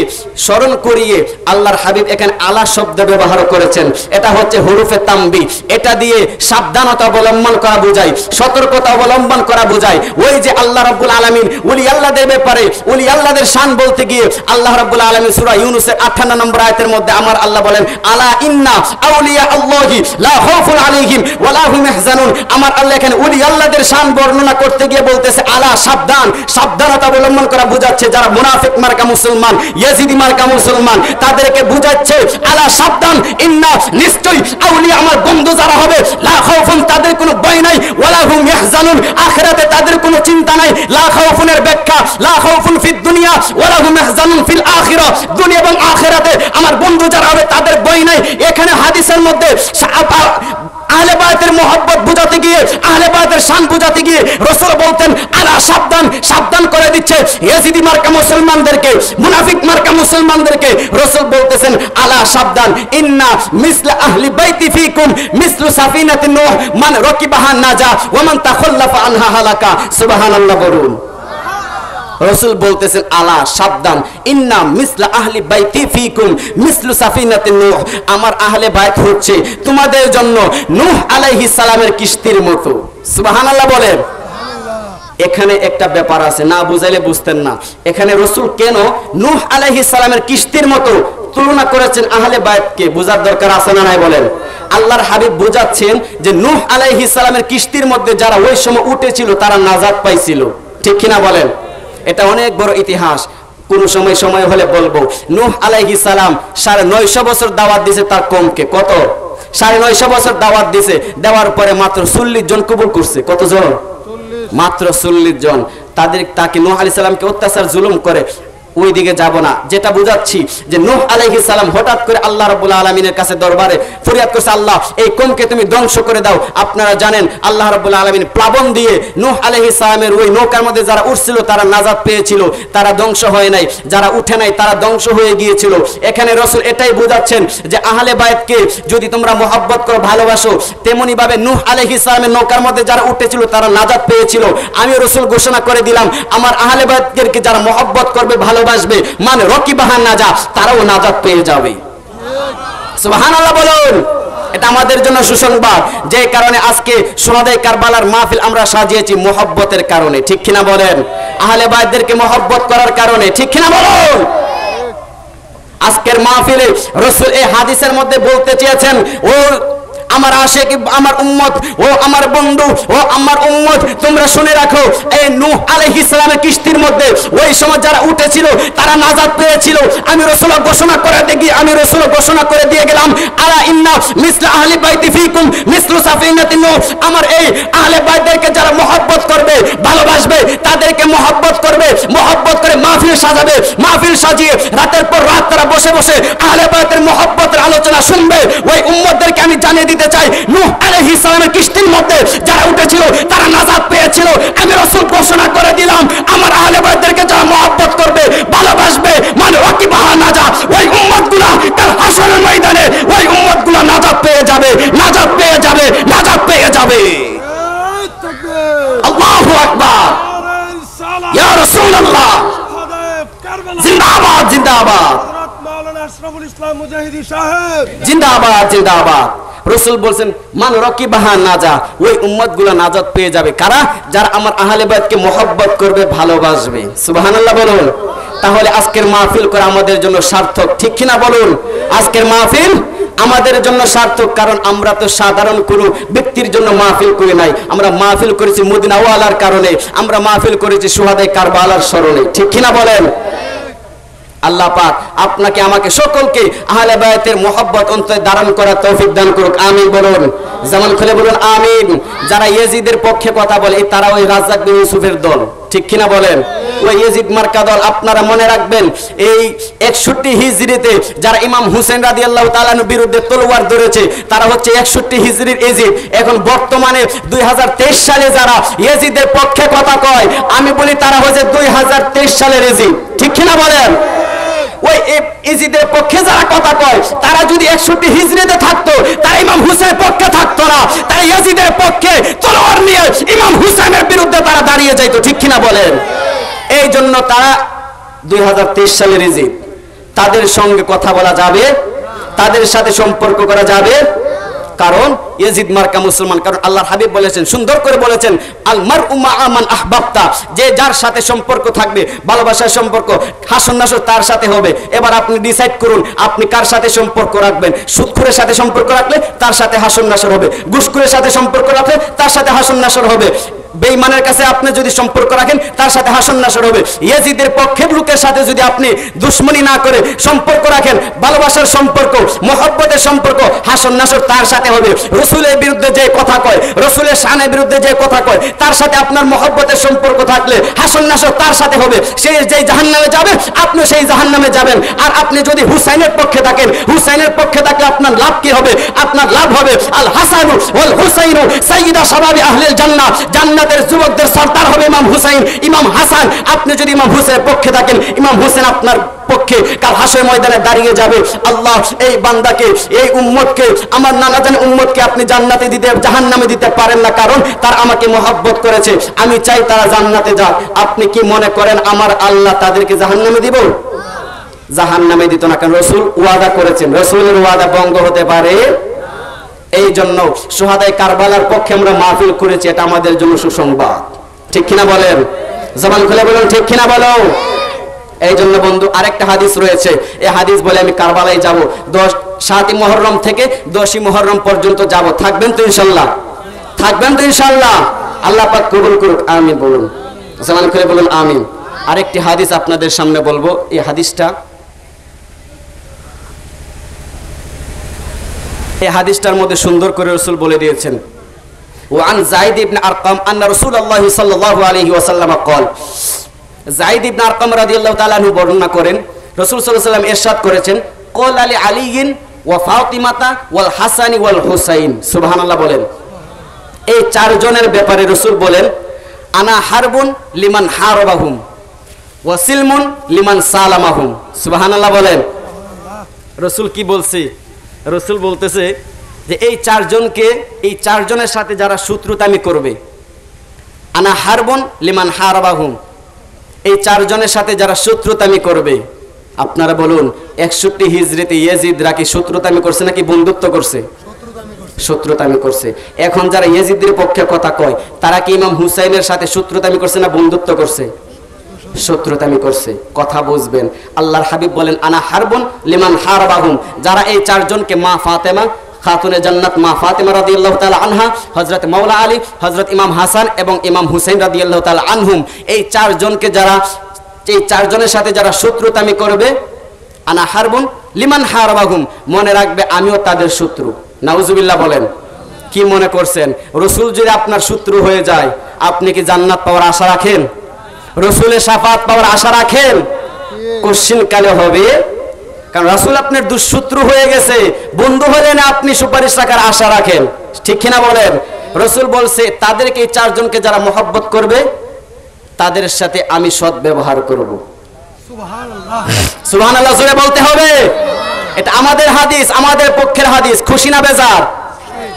স্মরণ করিয়ে আল্লাহর হাবিব এখানে আলা শব্দ ব্যবহার করেছেন। এটা হচ্ছে হুরুফে তামবি, এটা দিয়ে সাবধানতা অবলম্বন করা বোঝায়, সতর্কতা অবলম্বন করা বোঝায়। ওই যে আল্লাহ রাব্বুল আলামিন ওলি আল্লাহদের ব্যাপারে ওলি আল্লাহদের শান বলতে গিয়ে আল্লাহ রাব্বুল আলামিন সূরা ইউনূসের 58 নম্বর আয়াতের মধ্যে আমার আল্লাহ বলেন, আলা ইন্না আউলিয়া আল্লাহি লা খাউফুন আলাইহিম ওয়া লা হুম ইয়াহজানুন। আমার আল্লাহ এখানে ওলি আল্লাহদের শান বর্ণনা করতে গিয়ে বলতেছে আলা, সাবধান, সাবধানতা অবলম্বন করা বোঝাচ্ছে। যারা মুনাফিক মার্কা মুসলমান, ইয়াজিদি মার্কা মুসলমান, তাদেরকে বুঝাচ্ছে আলা, সাবধান, ইন্না, নিশ্চয়ই, আউলিয়া আমার বন্ধু যারা হবে, লা খাউফুন তাদের কোনো ভয় নাই, ওয়া লা হুম ইয়াহজানুন আখিরাতে তাদের কোনো চিন্তা নাই। লা খাউফুনের ব্যাখ্যা লা খাউফুন ফিদ দুনিয়া ওয়া লা হুম ইয়াহজানুন ফিল আখিরা, দুনিয়া এবং আখিরাতে আমার বন্ধু যারা হবে তাদের ভয় নাই। এখানে হাদিসের মধ্যে আহলে বায়াতের মহব্বত বুঝাতে গিয়ে, আহলে বায়াতের শান বুঝাতে গিয়ে রাসূল বলতেন আলা, সাবধান, সাবধান করে দিচ্ছে ইয়াজিদি মার্কা মুসলমানদেরকে, মুনাফিক মার্কা মুসলমানদেরকে রাসূল বলতেছেন আলা, সাবধান, ইন্না মিসলা আহলি বাইতি ফিকুম মিসলু সাফিনাতিন নূহ মান রাকিবাহা নাজা ওয়া মান তাখাল্লাফা আনহা হালাকা। সুবহানাল্লাহ বলুন। রাসূল বলতেছেন আলা, সাবধান, ইন্না মিসলা আহলি বাইতি ফিকুম মিসলু সাফিনাতিন নূহ, আমার আহলে বাইত হচ্ছে তোমাদের জন্য নূহ আলাইহিস সালামের কিস্তির মতো। সুবহানাল্লাহ বলেন। এখানে একটা ব্যাপার আছে, না বুঝাইলে বুঝতেন না। এখানে রাসূল কেন নূহ আলাইহিস সালামের কিস্তির মতো তুলনা করেছেন আহলে বায়াতকে, বোঝার দরকার আছে না নাই বলেন? আল্লাহর হাবিব বোঝাচ্ছেন যে নূহ আলাইহিস সালামের কিস্তির মধ্যে যারা ওই সময় উঠেছিল তারা নাজাত পাইছিল, ঠিক কিনা বলেন? এটা অনেক বড় ইতিহাস, কোন সময় সময় হলে বলবো। নূহ আলাইহিস সালাম 950 বছর দাওয়াত দিয়েছে তার কওমকে। কত? 950 বছর দাওয়াত দিয়েছে, দেওয়ার পরে মাত্র 40 জন কবুল করছে। কতজন? মাত্র 40 জন। তাকে নূহ আলাইহিস সালামকে অত্যাচার জুলুম করে, ওই দিকে যাব না। যেটা বুঝাচ্ছি যে নূহ আলাইহিস সালাম হঠাৎ করে আল্লাহ রাব্বুল আলামিনের কাছে দরবারে ফরিয়াদ করছে, আল্লাহ এই কওমকে তুমি ধ্বংস করে দাও। আপনারা জানেন আল্লাহ রাব্বুল আলামিন প্লাবন দিয়ে নূহ আলাইহিস সালামের ওই নৌকার মধ্যে যারা উঠছিল তারা নাজাত পেয়েছিল, তারা ধ্বংস হয় নাই। যারা উঠে নাই তারা ধ্বংস হয়ে গিয়েছিল। এখানে রাসূল এটাই বুঝাচ্ছেন যে আহলে বায়াতকে যদি তোমরা মহব্বত করো, ভালোবাসো, তেমনি ভাবে নূহ আলাইহিস সালামের নৌকার মধ্যে যারা উঠেছিল তারা নাজাত পেয়েছিল। আমি রাসূল ঘোষণা করে দিলাম আমার আহলে বায়াতকে যারা মহব্বত করবে, ভালোবাসবে, মানে রকিবাহা নাজা, তারাও নাজাত পেয়ে যাবে। সুবহানাল্লাহ বলুন। এটা আমাদের জন্য সুসংবাদ, যে কারণে আজকে শুহাদায়ে কারবালার মাহফিল আমরা সাজিয়েছি মহব্বতের কারণে, ঠিক কিনা বলেন? আহলে বায়াতদেরকে মহব্বত করার কারণে, ঠিক কিনা বলুন? আজকের মাহফিলে রাসূল এই হাদিসের মধ্যে বলতে চেয়েছেন, ও আমার আশিক, আমার উম্মত, ও আমার বন্ধু, ও আমার উম্মত, তোমরা শুনে রাখো, এই নূহ আলাইহিস সালামের কিস্তির মধ্যে ওই সময় যারা উঠেছিল তারা নাজাত পেয়েছিল। আমি রাসূল ঘোষণা করে দিয়ে গেলাম আলা ইন্না মিসলা আহলি বাইতি ফিকুম মিসলু সাফিনাতিন নূহ, আমার এই আহলে বাইতদেরকে যারা মহব্বত করবে, ভালোবাসবে, তাদেরকে মহব্বত করবে, মহব্বত করে মাহফিল সাজাবে, মাহফিল সাজিয়ে রাতের পর রাত তারা বসে বসে আহলে বাইতের মহব্বতের আলোচনা শুনবে। ওই উম্মতদেরকে আমি জানিয়ে দিতে চাই, নূহ আলাইহিস সালামের কিস্তির মধ্যে যারা উঠেছিল তারা নাজাত পেয়েছিল। আমি রাসূল ঘোষণা করে দিলাম আমার আহলে বায়াতদেরকে যারা মহব্বত করবে, ভালোবাসবে, মানে ওয়াকিবাহা নাজা, ওই উম্মতগুলো কাল হাশরের ময়দানে ওই উম্মতগুলো নাজাত পেয়ে যাবে, নাজাত পেয়ে যাবে, নাজাত পেয়ে যাবে। আল্লাহু আকবার, ইয়া রাসূলুল্লাহ, জিন্দাবাদ, জিন্দাবাদ, মাওলানা আশরাফুল ইসলাম মুজাহিদি সাহেব, জিন্দাবাদ, জিন্দাবাদ। রাসূল বলেন মান রাকিবাহা নাজা, ওই উম্মতগুলো নাজাত পেয়ে যাবে। কারা? যারা আমার আহলে বায়াতকে মহব্বত করবে, ভালোবাসবে। সুবহানাল্লাহ বলুন। তাহলে আজকের মাহফিল করে আমাদের জন্য সার্থক, ঠিক কিনা বলুন? আজকের মাহফিল আমাদের জন্য সার্থক, কারণ আমরা তো সাধারণ কোনো ব্যক্তির জন্য মাহফিল করি নাই, আমরা মাহফিল করেছি মদিনাওয়ালার কারণে, আমরা মাহফিল করেছি শুহাদায়ে কারবালার স্মরণে, ঠিক কিনা বলেন? আল্লাহ পাক আপনাকে আমাকে সকলকে আহলে বায়াতের মহব্বত অন্তরে ধারণ করার তৌফিক দান করুক, আমিন বলুন। জামান খুলে বলুন আমিন। যারা ইয়াজিদের পক্ষে কথা বলে তারা ওই রাজ্জাক বিন ইউসুফের দল, ঠিক কিনা বলেন? ওই ইয়াজিদ মার্কা দল। আপনারা মনে রাখবেন এই 61 হিজরিতে যারা ইমাম হুসেন রাদিয়াল্লাহু তাআলা আনহুর বিরুদ্ধে তলোয়ার ধরেছে তারা হচ্ছে 61 হিজরির ইয়াজিদ। এখন বর্তমানে 2023 সালে যারা ইয়াজিদের পক্ষে কথা কয়, আমি বলি তারা হচ্ছে 2023 সালের ইয়াজিদ, ঠিক কিনা বলেন? ওই ইয়াজিদের পক্ষে যারা কথা কয় তারা যদি 61 হিজরিতে থাকতো, তারা ইমাম হুসাইনের পক্ষে থাকতো না, তারা ইয়াজিদের পক্ষে তলোয়ার নিয়ে ইমাম হুসাইনের বিরুদ্ধে তারা দাঁড়িয়ে যাইতো, ঠিক কিনা বলেন? এই জন্য তারা 2023 সালের ইয়াজিদ, তাদের সঙ্গে কথা বলা যাবে, তাদের সাথে সম্পর্ক করা যাবে, কারণ ইয়াজিদ মার্কা মুসলমান। কারণ আল্লাহর হাবিব বলেছেন, সুন্দর করে বলেছেন, আল মারউ মা'a মান আহবাবতা, যে যার সাথে সম্পর্ক থাকবে, ভালোবাসার সম্পর্ক, হাসন নাসর তার সাথে হবে। এবার আপনি ডিসাইড করুন আপনি কার সাথে সম্পর্ক রাখবেন। সুদখোরের সাথে সম্পর্ক রাখলে তার সাথে হাসন নাসর হবে, ঘুষখোরের সাথে সম্পর্ক রাখলে তার সাথে হাসন নাসর হবে, বেঈমানের কাছে আপনি যদি সম্পর্ক রাখেন তার সাথে হাসন নাসর হবে। ইয়াজিদের পক্ষের লোকের সাথে যদি আপনি দুশমনি না করে সম্পর্ক রাখেন, ভালোবাসার সম্পর্ক, মহব্বতের সম্পর্ক, হাসন নাসর তার সাথে হবে। রাসূলের বিরুদ্ধে যে কথা কয়, রাসূলের শানের বিরুদ্ধে যে কথা কয়, তার সাথে আপনার মহব্বতের সম্পর্ক থাকলে হাসন নাসর তার সাথে হবে। সে যেই জাহান্নামে যাবে আপনি সেই জাহান্নামে যাবেন। আর আপনি যদি হুসাইনের পক্ষে থাকেন, হুসাইনের পক্ষে থাকলে আপনার লাভ কি হবে? আপনার লাভ হবে আল হাসানু ওয়াল হুসাইনু সাইয়্যিদা শাবাবি আহলিল জান্নাহ, জান্নাতের যুবকদের সরদার হবে ইমাম হুসাইন, ইমাম হাসান। আপনি যদি ইমাম হুসাইনের পক্ষে থাকেন, ইমাম হোসেন আপনার পক্ষে কাল হাসর ময়দানে দাঁড়িয়ে যাবে। আল্লাহ এই বান্দাকে, এই উম্মতকে, আমার নানা জান উম্মতকে আপনি জান্নাতে দিতে, জাহান্নামে দিতে পারেন না, কারণ তার আমাকে মহব্বত করেছে। আমি চাই তারা জান্নাতে যাক। আপনি কি মনে করেন আমার আল্লাহ তাদেরকে জাহান্নামে দিব? জাহান্নামে দিত না, কারণ রাসূল ওয়াদা করেছেন, রাসূলের ওয়াদা ভঙ্গ হতে পারে। এই জন্য শুহাদায়ে কারবালার পক্ষে আমরা মাহফিল করেছি, এটা আমাদের জন্য সুসংবাদ, ঠিক কিনা বলেন? জবান খুলে বলুন ঠিক কিনা বলো। এই জন্য বন্ধু আরেকটা হাদিস রয়েছে, এই হাদিস বলে আমি কারবালায় যাব, 7ই মুহররম থেকে 10ই মুহররম পর্যন্ত যাব। থাকবেন তো ইনশাআল্লাহ? থাকবেন তো ইনশাআল্লাহ? আল্লাহ পাক কবুল করুক, আমিন বলুন, জবান খুলে বলুন আমিন। আরেকটি হাদিস আপনাদের সামনে বলবো। এই হাদিসটার মধ্যে সুন্দর করে রাসূল বলে দিয়েছেন, ওয়ান যায়েদ ইবনে আরকাম আন্না রাসূলুল্লাহ সাল্লাল্লাহু আলাইহি ওয়াসাল্লাম قال, যায়েদ ইবনে আরকাম রাদিয়াল্লাহু তাআলা আনহু বর্ণনা করেন, রাসূল সাল্লাল্লাহু আলাইহি ওয়াসাল্লাম ইরশাদ করেছেন, ক্বাল আলী আলীন ওয়া ফাতিমাতা ওয়াল হাসানি ওয়াল হুসাইন। সুবহানাল্লাহ বলেন। এই চারজনের ব্যাপারে রাসূল বলেন, আনা হারবুন লিমান হারাবাহুম ওয়া সিলমুন লিমান সালামাহুম। সুবহানাল্লাহ বলেন। রাসূল কি বলছে? রাসূল বলতেছে যে এই চারজনকে, এই চারজনের সাথে যারা শত্রুতামি করবে, আনা হারবুন লিমান হারাবাহুম, এই চারজনের সাথে যারা শত্রুতামি করবে। আপনারা বলুন 61 হিজরিতে ইয়াজিদরা কি শত্রুতামি করছে নাকি বন্ধুত্ব করছে? শত্রুতামি করছে। এখন যারা ইয়াজিদের পক্ষে কথা কয়, তারা কি ইমাম হুসাইনের সাথে শত্রুতামি করছে না বন্ধুত্ব করছে? শত্রুতামি করছে। কথা বুঝবেন। আল্লাহর হাবিব বলেন, আনা হারবুন লিমান হারাবাহুম, যারা এই চারজনকে, মা ফাতেমা খাতুনে জান্নাত মা ফাতেমা রাদিয়াল্লাহু তাআলা আনহা, হযরত মাওলা আলী, হযরত ইমাম হাসান এবং ইমাম হুসাইন রাদিয়াল্লাহু তাআলা আনহুম, এই চারজনকে যারা, এই চারজনের সাথে যারা শত্রুতামি করবে, আনা হারবুন লিমান হারাবাহুম, মনে রাখবে আমিও তাদের শত্রু। নাউজুবিল্লাহ বলেন। কি মনে করছেন রাসূল যদি আপনার শত্রু হয়ে যায়, আপনি কি জান্নাত পাওয়ার আশা রাখেন? রাসূলের শাফাত পাওয়ার আশা রাখেন? কোশ্চিন কালে হবে, কারণ রাসূল আপনার দুঃশত্রু হয়ে গেছে। বন্ধু হলে না আপনি সুপারিশ রাখার আশা রাখেন, ঠিক কিনা বলেন? রাসূল বলছে তাদেরকে, এই চারজনকে যারা মহব্বত করবে, তাদের সাথে আমি সৎ ব্যবহার করব। সুবহানাল্লাহ, সুবহানাল্লাহ জোরে বলতে হবে। এটা আমাদের হাদিস, আমাদের পক্ষের হাদিস। খুশি না বেজার?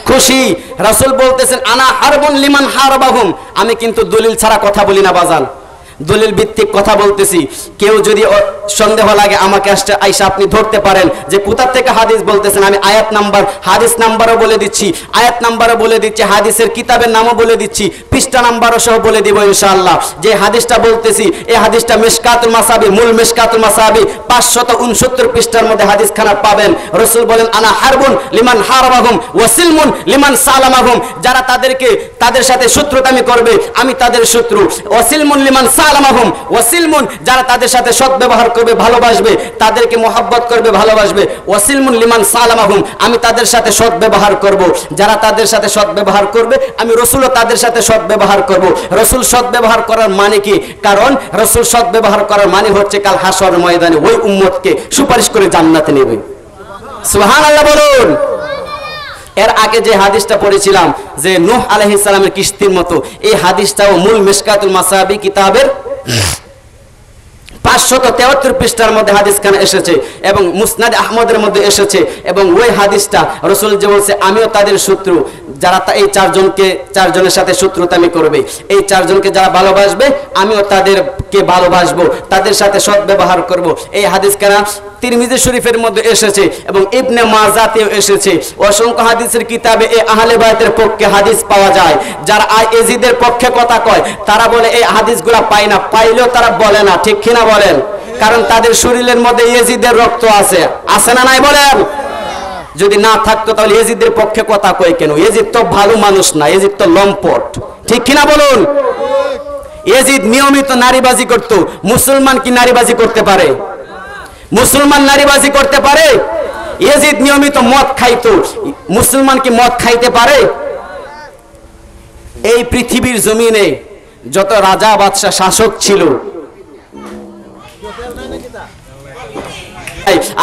খুশি। রাসূল বলতেছেন, আনা হারবুন লিমান হারাবাহুম, আমি কিন্তু দলিল ছাড়া কথা বলি না বাজান, দলিল ভিত্তিক কথা বলতেছি। কেউ যদি সন্দেহ লাগে আমাকে আইসা আপনি ধরতে পারেন যে কোথা থেকে হাদিস বলতেছেন। আমি আয়াত নাম্বার, হাদিস নাম্বারও বলে দিচ্ছি, আয়াত নাম্বারও বলে দিচ্ছি, হাদিসের কিতাবের নামও বলে দিচ্ছি, পৃষ্ঠা নাম্বারও সহ বলে দিব ইনশাআল্লাহ। যে হাদিসটা বলতেছি, এই হাদিসটা মিশকাতুল মাসাবি, মূল মিশকাতুল মাসাবি 569 পৃষ্ঠার মধ্যে হাদিসখানা পাবেন। রাসূল বলেন, আনা হারবুন লিমান হারাবাহুম ওয়া সিলমুন লিমান সালামাহুম, যারা তাদেরকে, তাদের সাথে শত্রুতামি করবে, আমি তাদের শত্রু। ওয়া সিলমুন লিমান সালামাহুম, ওয়া সিলমুন, যারা তাদের সাথে সৎ ব্যবহার করবে, ভালোবাসবে, তাদেরকে মহব্বত করবে, ভালোবাসবে। ওয়া সিলমুন লিমান সালামাহুম, আমি তাদের সাথে সৎ ব্যবহার করব। যারা তাদের সাথে সৎ ব্যবহার করবে, আমি রাসূলও তাদের সাথে সৎ ব্যবহার করব। রাসূল সৎ ব্যবহার করার মানে কি? কারণ রাসূল সৎ ব্যবহার করার মানে হচ্ছে কাল হাসর ময়দানে ওই উম্মতকে সুপারিশ করে জান্নাতে নেবে। সুবহানাল্লাহ বলুন। এর আগে যে হাদিসটা পড়েছিলাম যে নূহ আলাইহিস সালামের কিস্তির মতো, এই হাদিসটাও মূল মিশকাতুল মাসাবি কিতাবের 573 পৃষ্ঠার মধ্যে হাদিসখানা এসেছে এবং মুসনাদ আহমদের মধ্যে এসেছে এবং ওই হাদিসটা রাসূল যে বলছে আমিও তাদের শত্রু যারা এই চারজনের সাথে শত্রুতামি করবে, এই চারজনকে যারা ভালোবাসবে আমিও তাদেরকে ভালোবাসবো, তাদের সাথে সদ্ব্যবহার করব। এই হাদিসখানা তিরমিজি শরীফের মধ্যে এসেছে এবং ইবনে মাজাতেও এসেছে। অসংখ্য হাদিসের কিতাবে এই আহলে বাইতের পক্ষে হাদিস পাওয়া যায়। যারা ইয়াজিদের পক্ষে কথা কয় তারা বলে এই হাদিসগুলা পায় না, পাইলেও তারা বলে না, ঠিক কিনা বলেন? কারণ তাদের শরীরের মধ্যে ইয়াজিদের রক্ত আছে, আছে না নাই বলেন? যদি না থাকতো তাহলে ইয়াজিদের পক্ষে কথা কয় কেন? ইয়াজিদ তো ভালো মানুষ না, ইয়াজিদ তো লম্পট, ঠিক কিনা বলুন? ইয়াজিদ নিয়মিত নারীবাজি করত। মুসলমান কি নারীবাজি করতে পারে? মুসলমান নারীবাজি করতে পারে? ইয়াজিদ নিয়মিত মদ খাইতো, মুসলমান কি মদ খাইতে পারে? এই পৃথিবীর জমিনে যত রাজা বাদশা শাসক ছিল,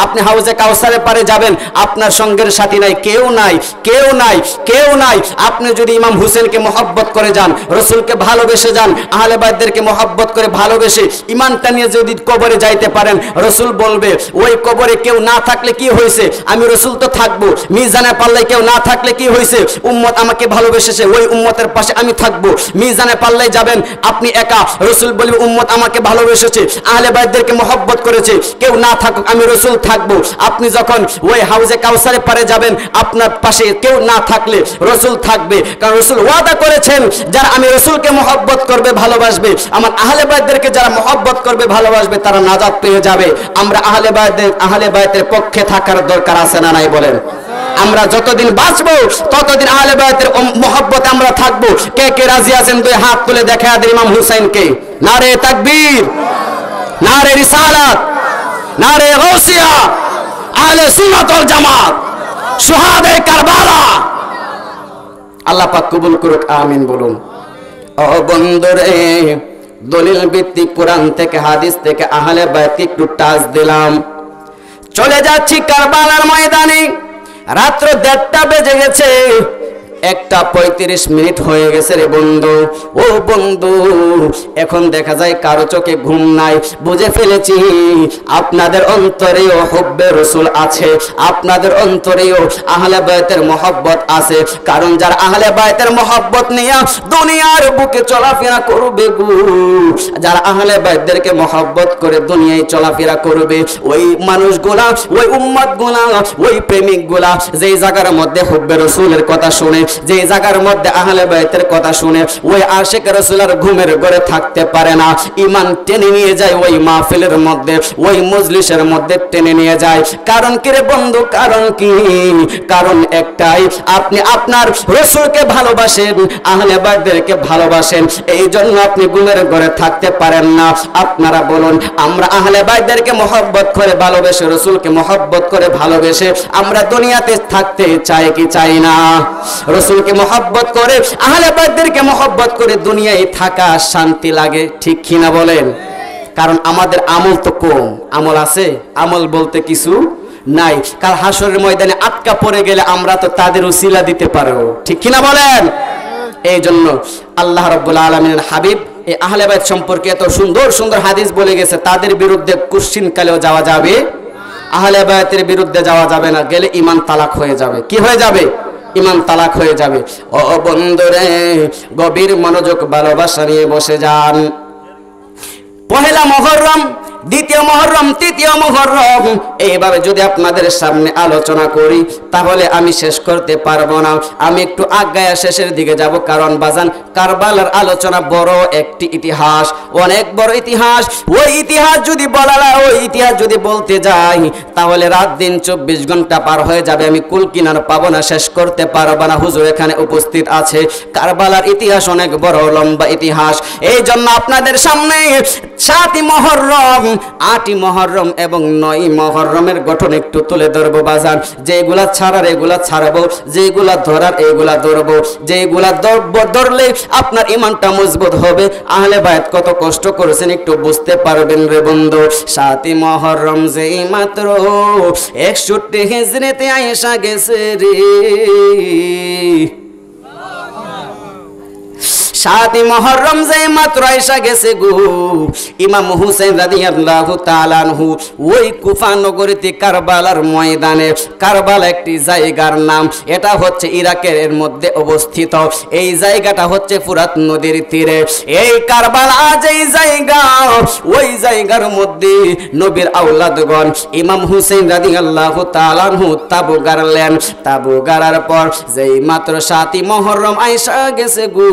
আপনি হাউজে কাউসারের পারে যাবেন, আপনার সঙ্গের সাথী নাই, কেউ নাই, কেউ নাই, কেউ নাই। আপনি যদি ইমাম হুসেনকে মহব্বত করে যান, রসুলকে ভালোবেসে যান, আহলে বাইতদেরকে মহব্বত করে ভালোবেসে ইমানটা নিয়ে যদি কবরে যাইতে পারেন, রসুল বলবে ওই কবরে কেউ না থাকলে কি হয়েছে, আমি রসুল তো থাকবো। মিজানে পাল্লায় কেউ না থাকলে কি হয়েছে, উম্মত আমাকে ভালোবেসেছে, ওই উম্মতের পাশে আমি থাকবো। মিজানে পাল্লায় যাবেন, আপনি একা, রসুল বলবে উম্মত আমাকে ভালোবেসেছে, আহলে বাইতদেরকে মহব্বত করেছে, কেউ না থাকুক আমি রসুল থাকবো। আপনি যখন ওই হাউজে কাউসারের পারে যাবেন, আপনার পাশে কেউ না থাকলে রসুল থাকবে, কারণ রসুল ওয়াদা করেছেন যারা আমি রসুলকে মহব্বত করবে ভালোবাসবে, আমার আহলে বাইতদেরকে যারা মহব্বত করবে ভালোবাসবে তারা নাজাত পেয়ে যাবে। আমরা আহলে বাইতের পক্ষে থাকার দরকার আছে না নাই বলেন? আমরা যতদিন বাঁচবো ততদিন আহলে বাইতের মহব্বতে আমরা থাকবো। কে কে রাজি আছেন দুই হাত তুলে দেখা দেন ইমাম হুসাইনকে। নারে তাকবীর, নারে রিসালাত, নারে গাউসিয়া, আহলে সুন্নাত ওয়াল জামাত, শুহাদায়ে কারবালা। আল্লাহ পাক কবুল করুক, আমিন বলুন। ও বন্ধুরে, দলিল ভিত্তিক কোরআন থেকে হাদিস থেকে আহলে বাইতকে একটু টাচ দিলাম। চলে যাচ্ছি কারবালার ময়দানে। রাত্র 1:30 বেজে গেছে, 1:35 হয়ে গেছে রে বন্ধু। ও বন্ধু, এখন দেখা যায় কারো চোখে ঘুম নাই। বুঝে ফেলেছি আপনাদের অন্তরেও হুব্বে রাসূল আছে, আপনাদের অন্তরেও আহলে বাইতের মহব্বত আছে। কারণ যারা আহলে বাইতের মহব্বত নিয়ে দুনিয়ার বুকে চলাফেরা করবে গো, যারা আহলে বাইতদেরকে মহব্বত করে দুনিয়ায় চলাফেরা করবে, ওই মানুষগুলা, ওই উম্মতগুলা, ওই প্রেমিকগুলা যেই জায়গার মধ্যে হুব্বে রাসূলের কথা শুনে, যে জায়গার মধ্যে আহলে বাইতের কথা শুনে, ওই আশিক রাসূলের ঘুমের ঘরে থাকতে পারে না। ঈমান টেনে নিয়ে যায় ওই মাহফিলের মধ্যে, ওই মজলিসের মধ্যে টেনে নিয়ে যায়। কারণ কি রে বন্ধু? কারণ কি? কারণ একটাই, আপনি আপনার রাসূলকে ভালোবাসেন, আহলে বাইতদেরকে ভালোবাসেন, এই জন্য আপনি ঘুমের ঘরে থাকতে পারেন না। আপনারা বলুন, আমরা আহলে বাইতদেরকে মহব্বত করে ভালোবেসে, রাসূলকে মহব্বত করে ভালোবেসে আমরা দুনিয়াতে থাকতে চাই কি চাই না? রাসূলকে মহব্বত করে, আহলে বাইতদেরকে মহব্বত করে দুনিয়ায় থাকা শান্তি লাগে, ঠিক কিনা বলেন? কারণ আমাদের আমল তো কম। আমল আছে? আমল বলতে কিছু নাই। কাল হাসরের ময়দানে আটকা পড়ে গেলে আমরা তো তাদের উসিলা দিতে পারবো, ঠিক কিনা বলেন? এই জন্য আল্লাহ রাব্বুল আলামিনের হাবিব এই আহলে বাইত সম্পর্কে এত সুন্দর সুন্দর হাদিস বলে গেছে। তাদের বিরুদ্ধে কুশ্চিন কালেও যাওয়া যাবে, আহলে বাইতের বিরুদ্ধে যাওয়া যাবে না। গেলে ঈমান তালাক হয়ে যাবে। কি হয়ে যাবে? ঈমান তালাক হয়ে যাবে। ও বন্ধুরে, গভীর মনোযোগ ভালোবাসা নিয়ে বসে যান। পহেলা মুহররম, দ্বিতীয় মুহররম, তৃতীয় মুহররম, এইভাবে যদি আপনাদের সামনে আলোচনা করি তাহলে আমি শেষ করতে পারবো না। আমি একটু আগায়া শেষের দিকে যাব, কারণ বাজান কারবালার আলোচনা বড় একটি ইতিহাস, অনেক বড় ইতিহাস। ওই ইতিহাস যদি ওই ইতিহাস যদি বলতে যাই তাহলে রাত দিন 24 ঘন্টা পার হয়ে যাবে। আমি কুল কিনার পাবো না, শেষ করতে পারবো না। হুজুর এখানে উপস্থিত আছে। কারবালার ইতিহাস অনেক বড় লম্বা ইতিহাস। এই জন্য আপনাদের সামনে 7ই মুহররম, 8ই মুহররম এবং 9ই মুহররমের গঠন একটু তুলে ধরবো বাজান। যেগুলা ছাড়ার এগুলা ছাড়াবো, যেগুলা ধরার এগুলা ধরবো। যেগুলা ধরলে আপনার ঈমানটা মজবুত হবে। আহলে বাইত কত কষ্ট করেছেন একটু বুঝতে পারবেন রে বন্ধু। 7ই মুহররম যেই মাত্র 61 হিজরিতে আয়েশা গেছে রে, 7ই মুহররম যেই মাত্র আইসা গেছে গো, ইমাম হুসাইন রাদিয়াল্লাহু তাআলা আনহু ওই কুফা নগরীতে কারবালার ময়দানে, কারবালা একটি জায়গার নাম, এটা হচ্ছে ইরাকের মধ্যে অবস্থিত। এই জায়গাটা হচ্ছে ফুরাত নদীর তীরে। এই কারবালা যেই জায়গা, ওই জায়গার মধ্যে নবীর আওলাদগণ ইমাম হুসাইন রাদিয়াল্লাহু তাআলা আনহু তাবু গাড়লেন। তাবু গাড়ার পর যেই মাত্র 7ই মুহররম আইসা গেছে গো,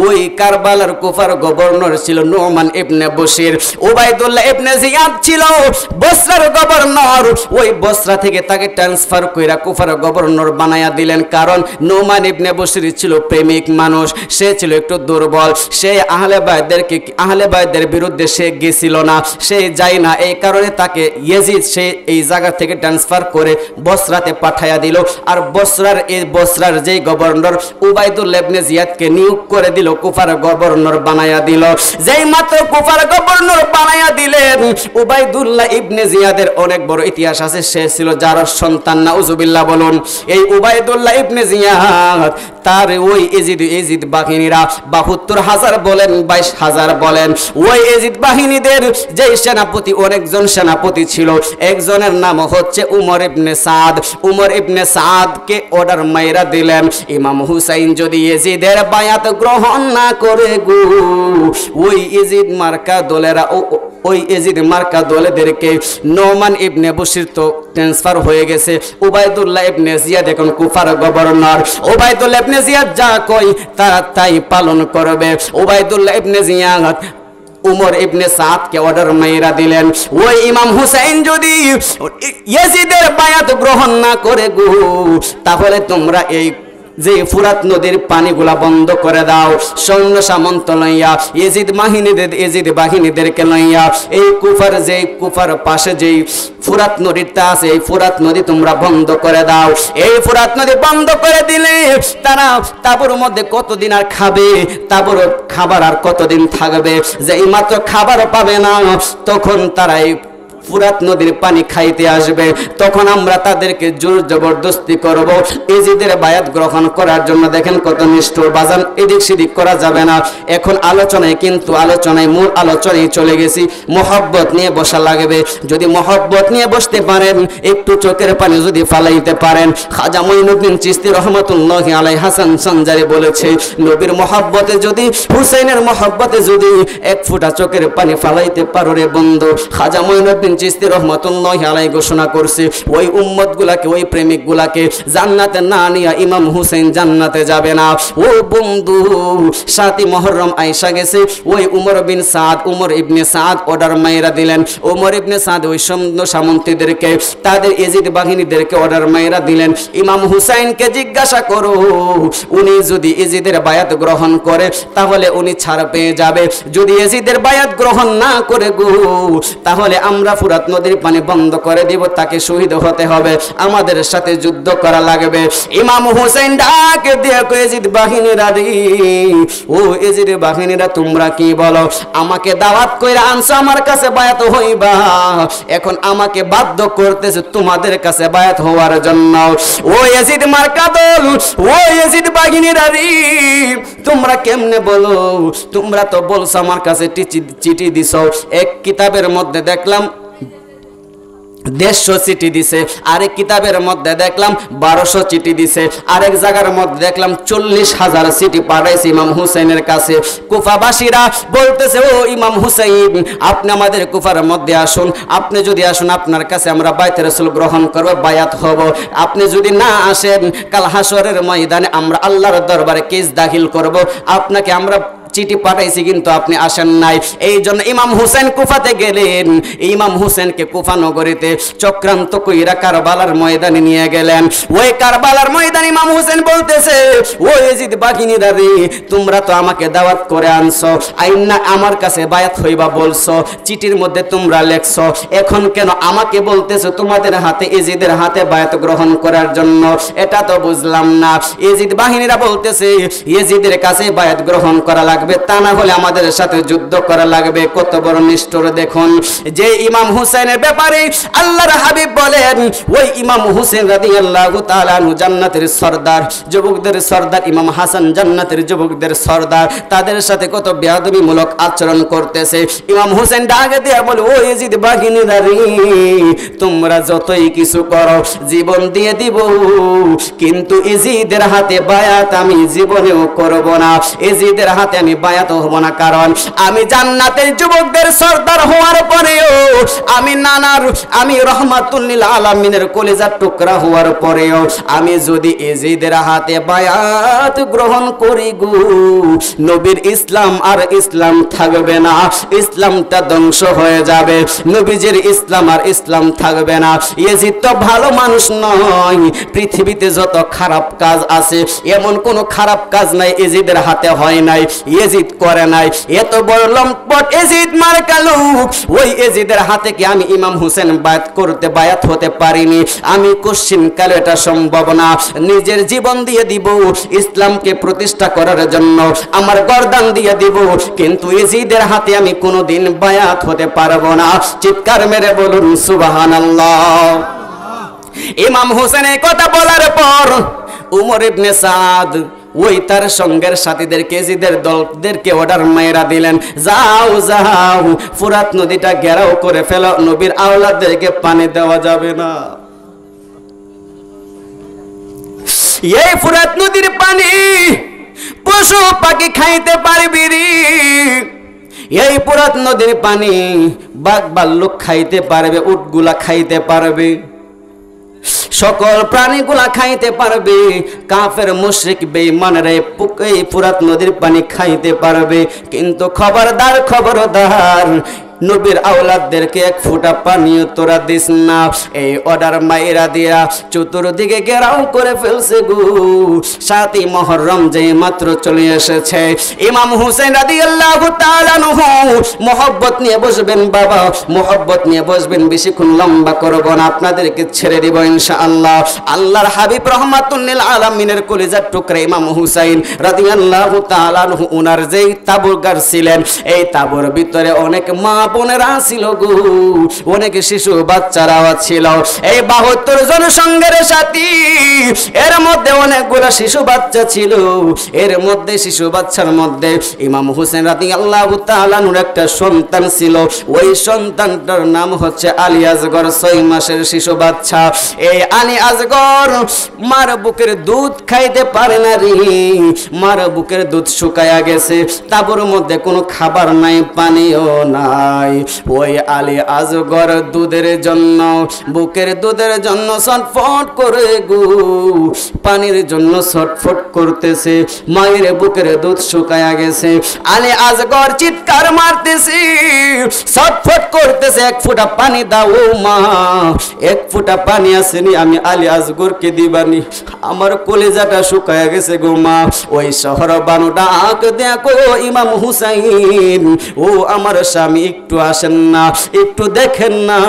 ওই কারবালার কুফার গভর্নর ছিল নোমান ইবনে বশির। উবাইদুল্লাহ ইবনে জিয়াদ ছিল বসরার গভর্নর। ওই বসরা থেকে তাকে ট্রান্সফার কইরা কুফার গভর্নর বানায়া দিলেন। কারণ নোমান ইবনে বশির ছিল প্রেমিক মানুষ, সে ছিল একটু দুর্বল, সে আহলে বাইতের বিরুদ্ধে সে গেছিল না, সে যায় না। এই কারণে তাকে ইয়াজিদ সে এই জায়গা থেকে ট্রান্সফার করে বসরাতে পাঠায়া দিল। আর বসরার যেই গভর্নর উবাইদুল্লাহ ইবনে জিয়াদকে নিয়োগ করে দিল, কুফার গভর্নর বানায়া দিল। যেই মাত্র কুফার গভর্নর বানায়া দিলেন, উবাইদুল্লাহ ইবনে জিয়াদের অনেক বড় ইতিহাস আছে। সে ছিল যার সন্তান, নাউজুবিল্লাহ বলুন। এই উবাইদুল্লাহ ইবনে জিয়াদ তার ওই এজিদ বাহিনীরা 72,000 বলেন 22,000 বলেন, ওই এজিদ বাহিনীদের যে সেনাপতি, অনেকজন সেনাপতি ছিল। একজনের নাম হচ্ছে উমর ইবনে সাদ। উমর ইবনে সাদকে অর্ডার মাইরা দিলেন, ইমাম হুসাইন যদি এজিদের বায়াত গ্রহণ না করে গো, ওই এজিদ মার্কা দলেরা, ওই এজিদ মার্কা দলেদেরকে নোমান ইবনে বশির তো ট্রান্সফার হয়ে গেছে, উবাইদুল্লাহ ইবনে জিয়াদ এখন কুফার গভর্নর। উবাইদুল্লাহ ইবনে জিয়াদ যা কয় তারা তাই পালন করবে। উবাইদুল্লাহ ইবনে জিয়াদ উমর ইবনে সাদকে অর্ডার মাইরা দিলেন, ওই ইমাম হুসাইন যদি ইয়াজিদের বায়াত গ্রহণ না করে গো, তাহলে তোমরা এই যে ফুরাত নদীর পানিগুলা বন্ধ করে দাও। সৈন্য সামন্ত লইয়া এজিদ বাহিনীদেরকে লইয়া এই কুফার পাশে যেই ফুরাত নদীটা আছে, এই ফুরাত নদী তোমরা বন্ধ করে দাও। এই ফুরাত নদী বন্ধ করে দিলে তারা তাবুর মধ্যে কতদিন আর খাবে, তাবুর খাবার আর কতদিন থাকবে? যে মাত্র খাবার পাবে না, তখন তারা এই ফুরাত নদীর পানি খাইতে আসবে। তখন আমরা তাদেরকে জোর জবরদস্তি করব এজিদের বায়াত গ্রহণ করার জন্য। দেখেন কত নিষ্ঠুর বাজান, এদিক সেদিক করা যাবে না। এখন আলোচনায়, কিন্তু আলোচনায় মূল আলোচনায় চলে গেছি। মহব্বত নিয়ে বসা লাগবে। যদি মহব্বত নিয়ে বসতে পারেন, একটু চোখের পানি যদি ফালাইতে পারেন, খাজা মঈনুদ্দিন চিশতি রহমাতুল্লাহি আলাইহি হাসান সঞ্জারি বলেছে, নবীর মহব্বতে যদি, হুসাইনের মহব্বতে যদি এক ফোঁটা চোখের পানি ফালাইতে পারো রে বন্ধু, খাজা মঈনুদ্দিন চিশতি রহমাতুল্লাহি আলাইহি ঘোষণা করছে, ওই উম্মত গুলাকে, ওই প্রেমিক গুলাকে জান্নাতে না নিয়া ইমাম হুসাইন জান্নাতে যাবে না। ও বন্ধু, 7ই মুহররম আইসা গেছে। ওই উমর ইবনে সাদ অর্ডার মাইরা দিলেন। উমর ইবনে সাদ ওই সৈন্য সামন্তীদেরকে, তাদের এজিদ বাহিনীদেরকে অর্ডার মাইরা দিলেন, ইমাম হুসাইনকে জিজ্ঞাসা করো, উনি যদি এজিদের বায়াত গ্রহণ করে তাহলে উনি ছাড় পেয়ে যাবে। যদি এজিদের বায়াত গ্রহণ না করে গো, তাহলে আমরা ফুরাত নদীর পানি বন্ধ করে দিব, তাকে শহীদ হতে হবে, আমাদের সাথে যুদ্ধ করা লাগবে। ইমাম হুসাইন ডাকে দিয়ে এজিদ বাহিনীরা, ও এজিদ বাহিনীরা তোমরা কি বলো? আমাকে দাওয়াত কইরা আনছো আমার কাছে বায়াত হইবা, এখন আমাকে বাধ্য করতেছে তোমাদের কাছে বায়াত হওয়ার জন্য। ও এজিদ মার্কা দল, ও এজিদ বাহিনীরা, তোমরা কেমনে বলো? তোমরা তো বলছো আমার কাছে চিঠি দিছো। এক কিতাবের মধ্যে দেখলাম 150 চিঠি দিছে, আরেক কিতাবের মধ্যে দেখলাম 1200 চিঠি দিছে, আরেক জায়গার মধ্যে দেখলাম 40,000 চিঠি পাঠাইছে ইমাম হুসাইনের কাছে। কুফাবাসীরা বলতেছে, ও ইমাম হুসাইন, আপনি আমাদের কুফার মধ্যে আসুন, আপনি যদি আসুন আপনার কাছে আমরা বায়তে রাসূল গ্রহণ করব, বায়াত হব। আপনি যদি না আসেন, কাল হাসরের ময়দানে আমরা আল্লাহর দরবারে কেস দাখিল করব, আপনাকে আমরা চিঠি পাঠাইছি কিন্তু আপনি আসেন নাই। এই জন্য ইমাম হুসাইন কুফাতে গেলেন। ইমাম হুসাইনকে কুফা নগরীতে চক্রান্ত কইরা কারবালার ময়দানে নিয়ে গেলেন। ওই কারবালার ময়দানে ইমাম হুসাইন বলতেছে, ও এজিদ বাহিনীরা রে, তোমরা তো আমাকে দাওয়াত করে আনছো, আইনা আমার কাছে বায়াত হইবা বলছো, চিঠির মধ্যে তোমরা লেখছো, এখন কেন আমাকে বলতেছো তোমাদের হাতে, এজিদের হাতে বায়াত গ্রহণ করার জন্য? এটা তো বুঝলাম না। এজিদ বাহিনীরা বলতেছে, এজিদের কাছে বায়াত গ্রহণ করা লাগবে। লাগবে, তা না হলে আমাদের সাথে যুদ্ধ করা লাগবে। কত বড় নিষ্ঠুর দেখুন। যে ইমাম হুসাইনের ব্যাপারে আল্লাহর হাবিব বলেন, ওই ইমাম হুসেন রাদিয়াল্লাহু তাআলা আনহু জান্নাতের সরদার, যুবকদের সরদার। ইমাম হাসান জান্নাতের যুবকদের সরদার। তাদের সাথে কত বেয়াদবিমূলক আচরণ করতেছে। ইমাম হুসেন ডাকে দিয়ে বলে, ও ইজিদ বাহিনীরা রে, তোমরা যতই কিছু করো জীবন দিয়ে দিব, কিন্তু ইজিদের হাতে বায়াত আমি জীবনেও করব না। ইজিদের হাতে আমি বায়াত হব না, কারণ আমি জান্নাতের যুবকদের সরদার হওয়ার পরেও, আমি রহমাতুল লিল আলামিনের কলিজার টুকরা হওয়ার পরেও আমি যদি ইজিদের হাতে বায়াত গ্রহণ করি গো, নবীর ইসলাম আর ইসলাম থাকবে না, ইসলামটা ধ্বংস হয়ে যাবে। নবীজির ইসলাম আর ইসলাম থাকবে না। ইয়েজিদ তো ভালো মানুষ নয়। পৃথিবীতে যত খারাপ কাজ আছে এমন কোন খারাপ কাজ নাই ইয়েজিদের হাতে হয় নাই, ইয়েজিদ করে নাই। এত বড় লম্পট ইয়েজিদ মার্কা লোক, ওই ইয়েজিদের হাতে কি আমি ইমাম হোসেন বায়াত হতে পারিনি? আমি কোশ্চিন কালে এটা সম্ভব না। নিজের জীবন দিয়ে দিব ইসলামকে প্রতিষ্ঠা করার জন্য, আমার গর্দান দিয়ে দিব, কিন্তু ইয়েজিদের হাতে আমি কোনোদিন বায়াত হতে পারবো না। চিৎকার মেরে বলুন সুবহানাল্লাহ। ইমাম হোসেনের কথা বলার পর উমর ইবনে সাদ ওই তার সঙ্গের সাথীদেরকে, ইয়েজিদের দলদেরকে অর্ডার মাইরা দিলেন, যাও যাও ফুরাত নদীটা ঘেরাও করে ফেলো, নবীর আওলাদদেরকে পানি দেওয়া যাবে না। এই ফুরাত নদীর পানি পশু পাখি খাইতে পারবি রে। এই ফুরাত নদীর পানি বাঘ ভাল্লুক খাইতে পারবে, উটগুলা খাইতে পারবে, সকল প্রাণীগুলা খাইতে পারবে। কাফের মুশরিক বেঈমানরা এই ফুরাত নদীর পানি খাইতে পারবে, কিন্তু খবরদার খবরদার নবীর আওলাদদেরকে এক ফোঁটা পানিও তোরা দিস না। এই অর্ডার মাইরা দিয়া চতুর্দিকে ঘেরাও করে ফেলছে গো। 7ই মুহররম যে মাত্র চলে এসেছে, ইমাম হুসাইন রাদিয়াল্লাহু তাআলা আনহু মোহব্বত নিয়ে বসবেন বাবা, মোহব্বত নিয়ে বসবেন, বেশিক্ষণ লম্বা করব না, আপনাদেরকে ছেড়ে দিব ইনশাআল্লাহ। আল্লাহর হাবিব রহমাতুল লিল আলামিনের কলিজার টুকরা ইমাম হুসাইন রাদিয়াল্লাহু তাআলা আনহু, উনার যেই তাবুরগার ছিলেন, এই তাবুর ভিতরে অনেক মা বোনেরা ছিল গো, অনেক শিশু বাচ্চারাও ছিল। এই 72 জন সঙ্গের সাথী, এর মধ্যে অনেকগুলা শিশু বাচ্চা ছিল। এর মধ্যে শিশু বাচ্চার মধ্যে ইমাম হোসেন রাদিয়াল্লাহু তাআলা আনহুর একটা সন্তান ছিল। ওই সন্তানটার নাম হচ্ছে আলী আসগর, 6 মাসের শিশু বাচ্চা। এই আলী আসগর মার বুকের দুধ খাইতে পারে না রে, মার বুকের দুধ শুকায়া গেছে, তাবুর মধ্যে কোনো খাবার নাই, পানিও নাই। ওই আলী আসগর দুধের জন্য, বুকের দুধের জন্য ছটফট করে গো, পানির জন্য ছটফট করতেছে। মায়ের বুকের দুধ শুকায়া গেছে, আলী আসগর চিৎকার মারতেছে, ছটফট করতেছে, এক ফোঁটা পানি দাও মা, এক ফোঁটা পানি আসেনি, আমি আলী আসগরকে দিবানি, আমার কলিজাটা শুকায়া গেছে গো মা। ওই শহর বানু ডাক দেখো ইমাম হুসাইন, ও আমার স্বামী একটু আসেন না, একটু দেখেন না,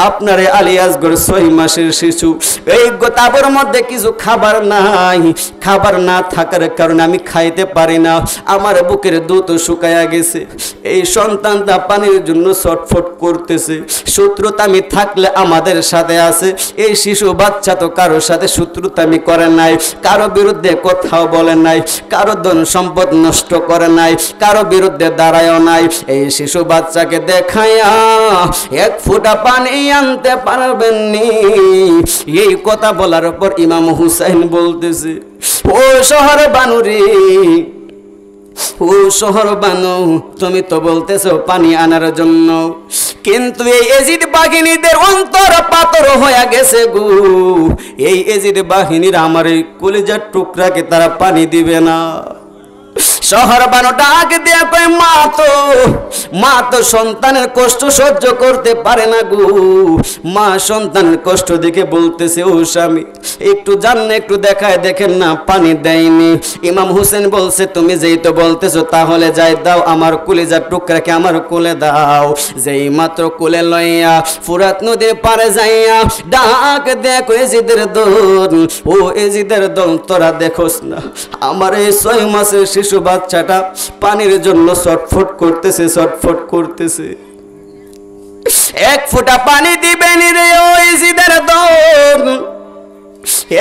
আপনারে আলী আসগর 6 মাসের শিশু, এই তাবুর মধ্যে কিছু খাবার নাই, খাবার না থাকার কারণে আমি খাইতে পারি না, আমার বুকের দুধ শুকায়া গেছে। এই সন্তানটা পানির জন্য ছটফট করতেছে। শত্রুতামি থাকলে আমাদের সাথে আছে, এই শিশু বাচ্চা তো কারোর সাথে শত্রুতামি করে নাই, কারো বিরুদ্ধে কথাও বলে নাই, কারো ধন সম্পদ নষ্ট করে নাই, কারো বিরুদ্ধে দাঁড়ায়ও নাই। এই শিশু বাচ্চাকে দেখাইয়া এক ফোঁটা পানি আনতে পারবেন নি। এই কথা বলার পর ইমাম হুসাইন বলতেছে, ও শহর বানুরে, ও শহর বানু, তুমি তো বলতেছো পানি আনার জন্য, কিন্তু এই এজিদ বাহিনীদের অন্তর পাথর হয়ে গেছে গো। এই এজিদ বাহিনীর আমার এই কলিজার টুকরাকে তারা পানি দিবে না। শহর বানু ডাক দিয়ে কয়, মা তো সন্তানের কষ্ট সহ্য করতে পারে না গো। মা সন্তানের কষ্ট দেখে বলতেছে, ও স্বামী একটু যান না, একটু দেখায় দেখেন না, পানি দেয়নি। ইমাম হোসেন বলছে, তুমি যেই তো বলতেছো তাহলে যাই দাও, আমার কলিজার টুকরাকে আমার কোলে দাও। যেই মাত্র কোলে লইয়া ফুরাত নদীর পারে যাইয়া ডাক দেখো এজিদের দল, ও এজিদের দল, তোরা দেখোস না আমার এই 6 মাসের শিশু বাচ্চাটা পানির জন্য ছটফট করতেছে, ছটফট করতেছে। এক ফোঁটা পানি দিবেন রে ওই জিদের দল,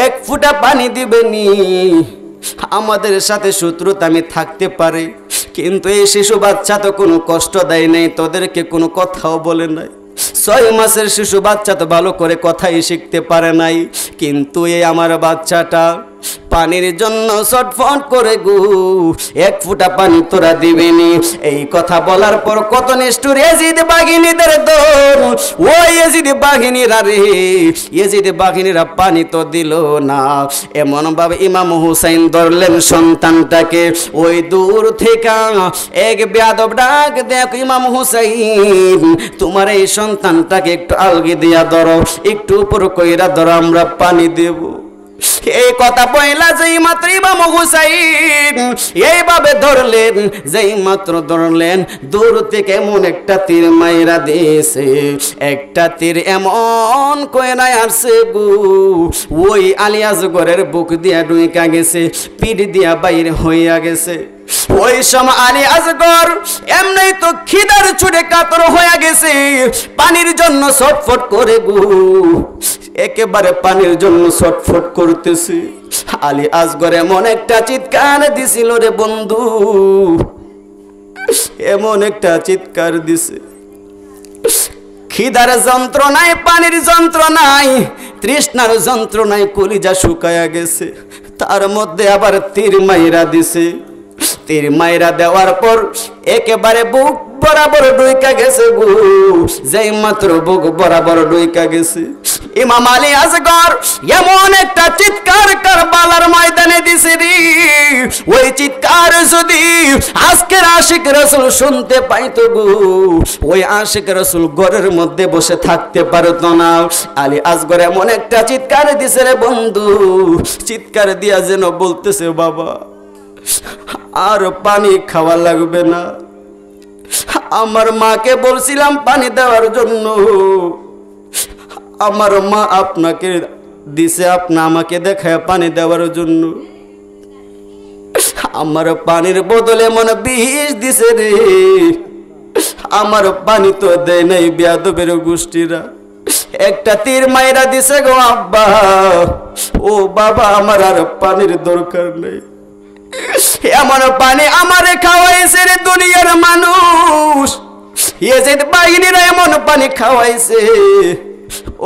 এক ফোঁটা পানি দিবেনি। আমাদের সাথে শত্রুতা আমি থাকতে পারে, কিন্তু এই শিশু বাচ্চা তো কোনো কষ্ট দেয় নাই, তোদেরকে কোনো কথাও বলে নাই। 6 মাসের শিশু বাচ্চা তো ভালো করে কথাই শিখতে পারে নাই, কিন্তু এই আমার বাচ্চাটা পানির জন্য ছটফট করে গো, এক ফোঁটা পানি তোরা দিবেনি। এই কথা বলার পর কত নিষ্ঠুর ইয়াজিদ বাঘিনীদের দল। ওই ইয়াজিদ বাঘিনীরা রে, ইয়াজিদ বাঘিনীরা পানি তো দিল না। এমন ভাবে ইমাম হুসাইন ধরলেন সন্তানটাকে, ওই দূর থেকে এক বেয়াদব ডাক, দেখ ইমাম হুসাইন তোমার এই সন্তানটাকে একটু আলগি দিয়া ধরো, একটু উপর কইরা ধরো, আমরা পানি দেব। এই কথা বইলা যেই মাত্র ইমাম হুসাইন এইভাবে ধরলেন, যেই মাত্র ধরলেন দূর থেকে এমন একটা তীর মাইরা দিয়েছে, একটা তীর এমন কয়নায় আসছে গো, ওই আলী আসগরের বুক দিয়া ঢুইকা গেছে, পিঠ দিয়া বাইরে হইয়া গেছে। ওই সময় আলী আসগর এমনি তো খিদার ছুটে কাতর হয়ে গেছে, পানির জন্য ছটফট করে গো, একেবারে পানির জন্য ছটফট করতেছে। আলী আসগর এমন একটা চিৎকার দিছিল রে বন্ধু, এমন একটা চিৎকার দিছে, খিদার যন্ত্রণায়, পানির যন্ত্রণায়, তৃষ্ণার যন্ত্রণায় কলিজা শুকায়া গেছে, তার মধ্যে আবার তীর মাইরা দিছে। তীর মাইরা দেওয়ার পর একেবারে বুক বরাবর ডুইকা গেছে গো, যেই মাত্র বুক বরাবর ডুইকা গেছে, ইমাম আলী আসগর এমন একটা চিৎকার কারবালার ময়দানে দিছে রে, ওই চিৎকার যদি আজকের আশিক রাসূল শুনতে পাইতো গো, ওই আশিক রাসূল ঘরের মধ্যে বসে থাকতে পারতো না। আলী আসগর এমন একটা চিৎকার দিছে রে বন্ধু, চিৎকার দিয়া যেন বলতেছে বাবা আর পানি খাওয়া লাগবে না, আমার মাকে বলছিলাম পানি দেওয়ার জন্য, আমার মা আপনাকে দিছে, আপনি আমাকে দেখায় পানি দেওয়ার জন্য, আমার পানির বদলে মনে বিষ দিছে রে, আমার পানি তো দেয় নাই বেয়াদবের গোষ্ঠীরা, একটা তীর মাইরা দিছে গো আব্বা। ও বাবা আমার আর পানির দরকার নেই, এমন পানি আমারে খাওয়াইছে রে দুনিয়ার মানুষ, ইয়াজিদ বাহিনীরা এমন পানি খাওয়াইছে,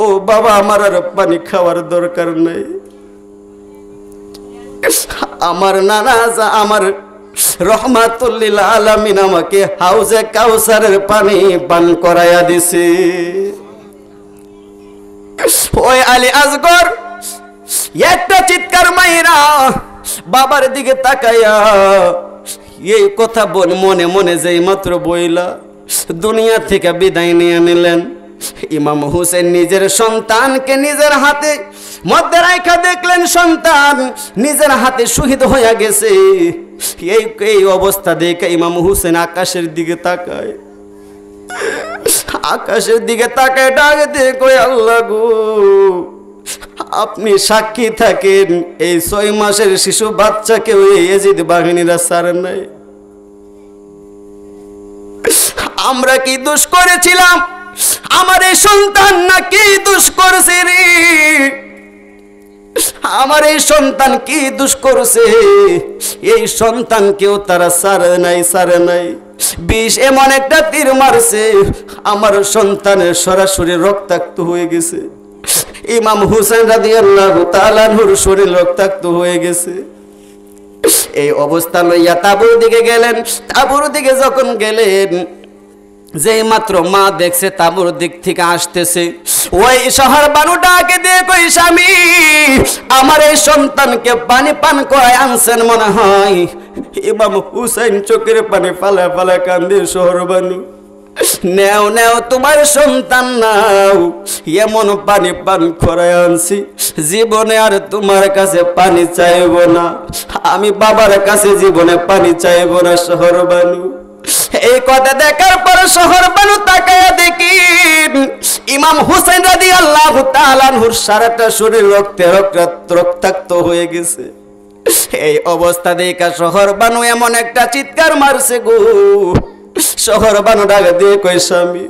ও বাবা আমার আর পানি খাওয়ার দরকার নেই। আমার নানা আমার রহমাতুল্লিল আলামিন আমাকে হাউজে কাউসারের পানি পান করাইয়া দিছে। ওই আলী আসগর একটা চিৎকার মাইরা বাবার দিকে তাকাইয়া এই কথা বল মনে মনে যেই মাত্র বইলা দুনিয়া থেকে বিদায় নিয়ে নিলেন। ইমাম হুসেন নিজের সন্তানকে নিজের হাতে মধ্যে রাখা দেখলেন সন্তান নিজের হাতে শহীদ হয়ে গেছে। এই অবস্থা দেখে ইমাম হুসেন আকাশের দিকে তাকায়, আকাশের দিকে তাকায় ডাক দিয়ে কই আল্লাহ গো আপনি সাক্ষী থাকেন এই 6 মাসের শিশু বাচ্চাকে ওই ইয়াজিদ বাহিনীরা ছাড়েন নাই। আমরা কি দোষ করেছিলাম? আমার এই সন্তান না কি দোষ করেছে রে? আমার এই সন্তান কি দোষ করেছে? এই সন্তানকেও তারা ছাড়ে নাই। বিষ এমন একটা তীর মারছে আমার সন্তানের সরাসরি রক্তাক্ত হয়ে গেছে। ইমাম হুসেন রাদিয়াল্লাহু তাআলা আনহুর শরীর রক্তাক্ত হয়ে গেছে। এই অবস্থা লইয়া তাবুর দিকে গেলেন। তাবুর দিকে যখন গেলেন যেই মাত্র মা দেখছে তাবুর দিক থেকে আসতেছে, ওই শহর বানুটাকে দিয়ে কই স্বামী আমার এই সন্তানকে পানি পান করায় আনছেন মনে হয়। ইমাম হুসাইন চোখের পানি ফালা ফালা কান্দে শহর বানু নেও নেও তোমার সন্তান নাও, এমন পানি পান করায় আনছি জীবনে আর তোমার কাছে পানি চাইব না, আমি বাবার কাছে জীবনে পানি চাইব না শহর বানু। এই কথা দেখার পর শহর বানু তাকায়া দেখি ইমাম হুসেন রাদিয়াল্লাহু তাআলা আনহুর সারাটা শরীর রক্তে রক্তাক্ত হয়ে গেছে। এই অবস্থা দেখা শহর বানু এমন একটা চিৎকার মারছে গো। শহর বানু ডাক দিয়ে কই স্বামী,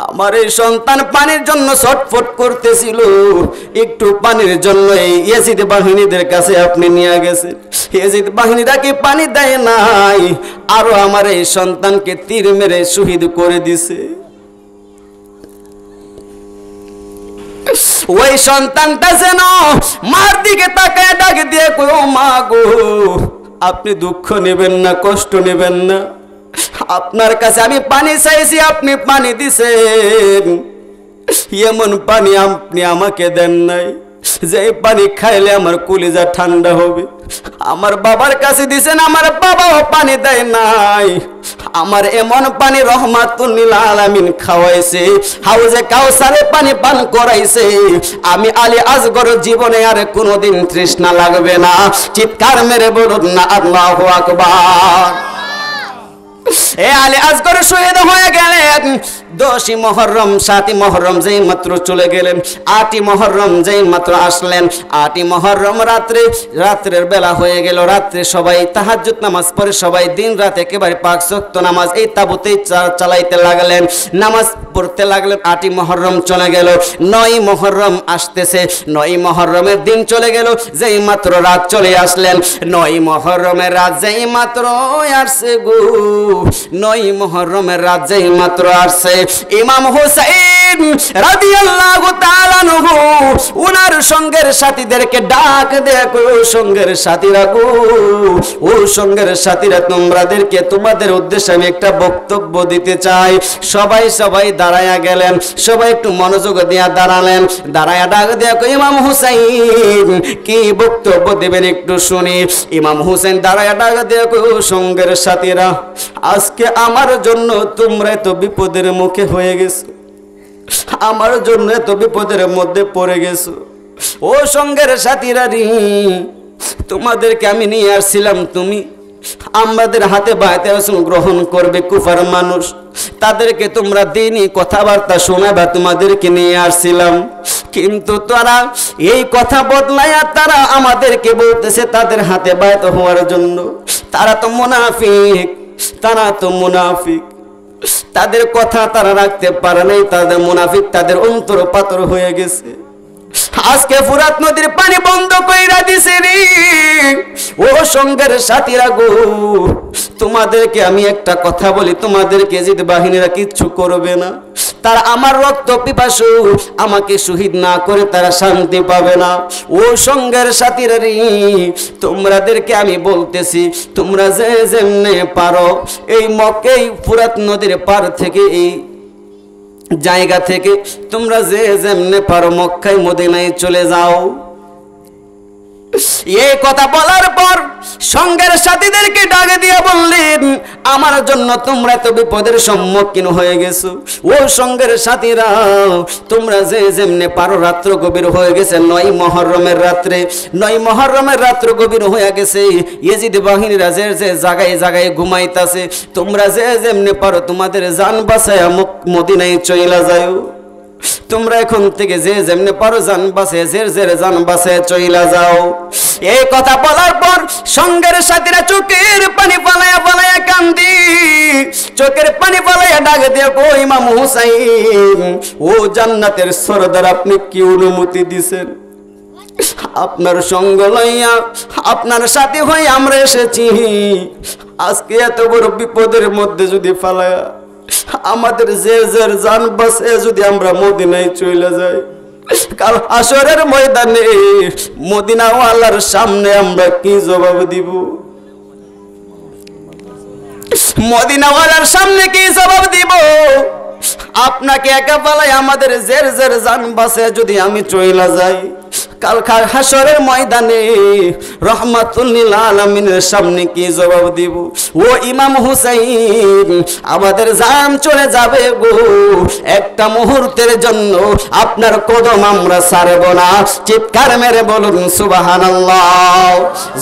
আমার এই সন্তান পানির জন্য ছটফট করতেছিল, একটু পানির জন্য এই ইয়াজিদ বাহিনীদের কাছে আপনি নিয়ে গেছেন, ইয়াজিদ বাহিনীরা কি পানি দেয় নাই, আরো আমার এই সন্তানকে তীর মেরে শহীদ করে দিছে। ওই সন্তানটা যেন মার দিকে তাকায় ডাক দিয়ে কই, ও মা গো, আপনি দুঃখ নেবেন না, কষ্ট নেবেন না, আপনার কাছে আমি পানি চাইছি, আপনি পানি দিছেন, এমন পানি আপনি আমাকে দেন নাই যে পানি খাইলে আমার কলিজা ঠান্ডা হবে। আমার বাবার কাছে দিছেন, আমার বাবাও পানি দেয় নাই, আমার এমন পানি রহমাতুল লিল আলামিন খাওয়াইছে, হাউজে কাউসারে পানি পান করাইছে, আমি আলী আসগর জীবনে আর কোনোদিন তৃষ্ণা লাগবে না। চিৎকার মেরে বলুন না আল্লাহু আকবার। এ আলী আসগর শহীদ হয়ে গেলেন 10ই মুহররম, 7ই মুহররম যেই মাত্র চলে গেলেন, 8ই মুহররম যেই মাত্র আসলেন, 8ই মুহররম রাত্রের বেলা হয়ে গেল, রাত্রে সবাই তাহাজ্জুদ নামাজ পড়ে, সবাই দিন রাত একেবারে 5 ওয়াক্ত নামাজ এই তাবুতেই চালাইতে লাগলেন, নামাজ পড়তে লাগলেন। 8ই মুহররম চলে গেল, 9ই মুহররম আসতেছে, 9ই মুহররমের দিন চলে গেল, যেই মাত্র রাত চলে আসলেন, 9ই মুহররমের রাত যেই মাত্র আসছে গো, 9ই মুহররমের রাত যেই মাত্র আসছে, ইমাম হুসাইন রাদিয়াল্লাহু তাআলা আনহু উনার সঙ্গের সাথীদেরকে ডাক দেয়, ও সঙ্গের সাথীরা গো, ও সঙ্গের সাথীরা, তোমাদের উদ্দেশ্যে আমি একটা বক্তব্য দিতে চাই। সবাই দাঁড়ায়া গেলেন, সবাই একটু মনোযোগ দিয়ে দাঁড়ালেন, দাঁড়ায়া ডাক দেয়, ইমাম হুসাইন কি বক্তব্য দেবেন একটু শুনি। ইমাম হুসাইন দাঁড়ায়া ডাক দেয়, ও সঙ্গের সাথীরা, আজকে আমার জন্য তোমরা তো বিপদের মুখে হয়ে গেছো, আমার জন্য তো বিপদের মধ্যে পড়ে গেছো। ও সঙ্গের সাথীরা রে, তোমাদেরকে আমি নিয়ে আসছিলাম, তুমি আমাদের হাতে বাইতে গ্রহণ করবে কুফার মানুষ, তাদেরকে তোমরা দিনই কথাবার্তা শোনাবা, তোমাদেরকে নিয়ে আসছিলাম, কিন্তু তারা এই কথা বদলায়া তারা আমাদেরকে বলতেছে তাদের হাতে বাইত হওয়ার জন্য। তারা তো মুনাফিক, তাদের কথা তারা রাখতে পারে নাই, তাদের মুনাফিক, তাদের অন্তর পাথর হয়ে গেছে। আজকে ফুরাত নদীর পানি বন্ধ কইরা দিছে রে। ও সঙ্গের সাথীরা গো, তোমাদেরকে আমি একটা কথা বলি, তোমাদেরকে জিদ বাহিনীরা কিচ্ছু করবে না, তারা আমার রক্ত পিপাসু, আমাকে শহীদ না করে তারা শান্তি পাবে না। ও সঙ্গের সাথীরা রে, তোমাদেরকে আমি বলতেছি, তোমরা যে যেমনে পারো এই মক্কায় ফুরাত নদীর পার থেকে এই জায়গা থেকে তোমরা যে যেমনে পারো মক্কায় মদিনায় চলে যাও। এই কথা বলার পর সঙ্গের সাথীদেরকে ডাকে দিয়ে বললেন, আমার জন্য তোমরা তো বিপদের সম্মুখীন হয়ে গেছো। ও সঙ্গের সাথীরা, তোমরা যে যেমনে পারো, রাত্র গভীর হয়ে গেছে, 9ই মুহররমের রাত্রে, 9ই মুহররমের রাত্র গভীর হয়ে গেছে, ইয়েজিদ বাহিনীরা যে যে জায়গায় ঘুমাইতাছে, তোমরা যে যেমনে পারো তোমাদের জান বাঁচায়া মদিনায় চইলা যাও। তোমরা এখন থেকে যে যেমনে পারো জান বাঁচায়, জান বাঁচায় চইলা যাও। এই কথা বলার পর সঙ্গের সাথীরা চোখের পানি ফালায়া কান্দি, চোখের পানি ফালায়া ডাক দিয়ে, ও ইমাম হুসাইন, ও জান্নাতের সরদার, আপনি কি অনুমতি দিছেন? আপনার সঙ্গ লইয়া, আপনার সাথী হয়ে আমরা এসেছি, আজকে এত বড় বিপদের মধ্যে যদি ফালায়া আমাদের যে জান বাঁচে যদি আমরা মদিনায় চলে যাই, কাল হাসরের ময়দানে মদিনাওয়ালার সামনে আমরা কি জবাব দিব? মদিনাওয়ালার সামনে কি জবাব দিব? আপনাকে একা পালাই আমাদের জের জান বাঁচে যদি আমি চইলা যাই, কাল হাসরের ময়দানে রহমাতুল লিল আলামিনের সামনে কি জবাব দিব? ও ইমাম হুসাইন, আমাদের জান চলে যাবে গো, একটা মুহূর্তের জন্য আপনার কদম আমরা ছাড়ব না। চিৎকার মেরে বলুন সুবহানাল্লাহ,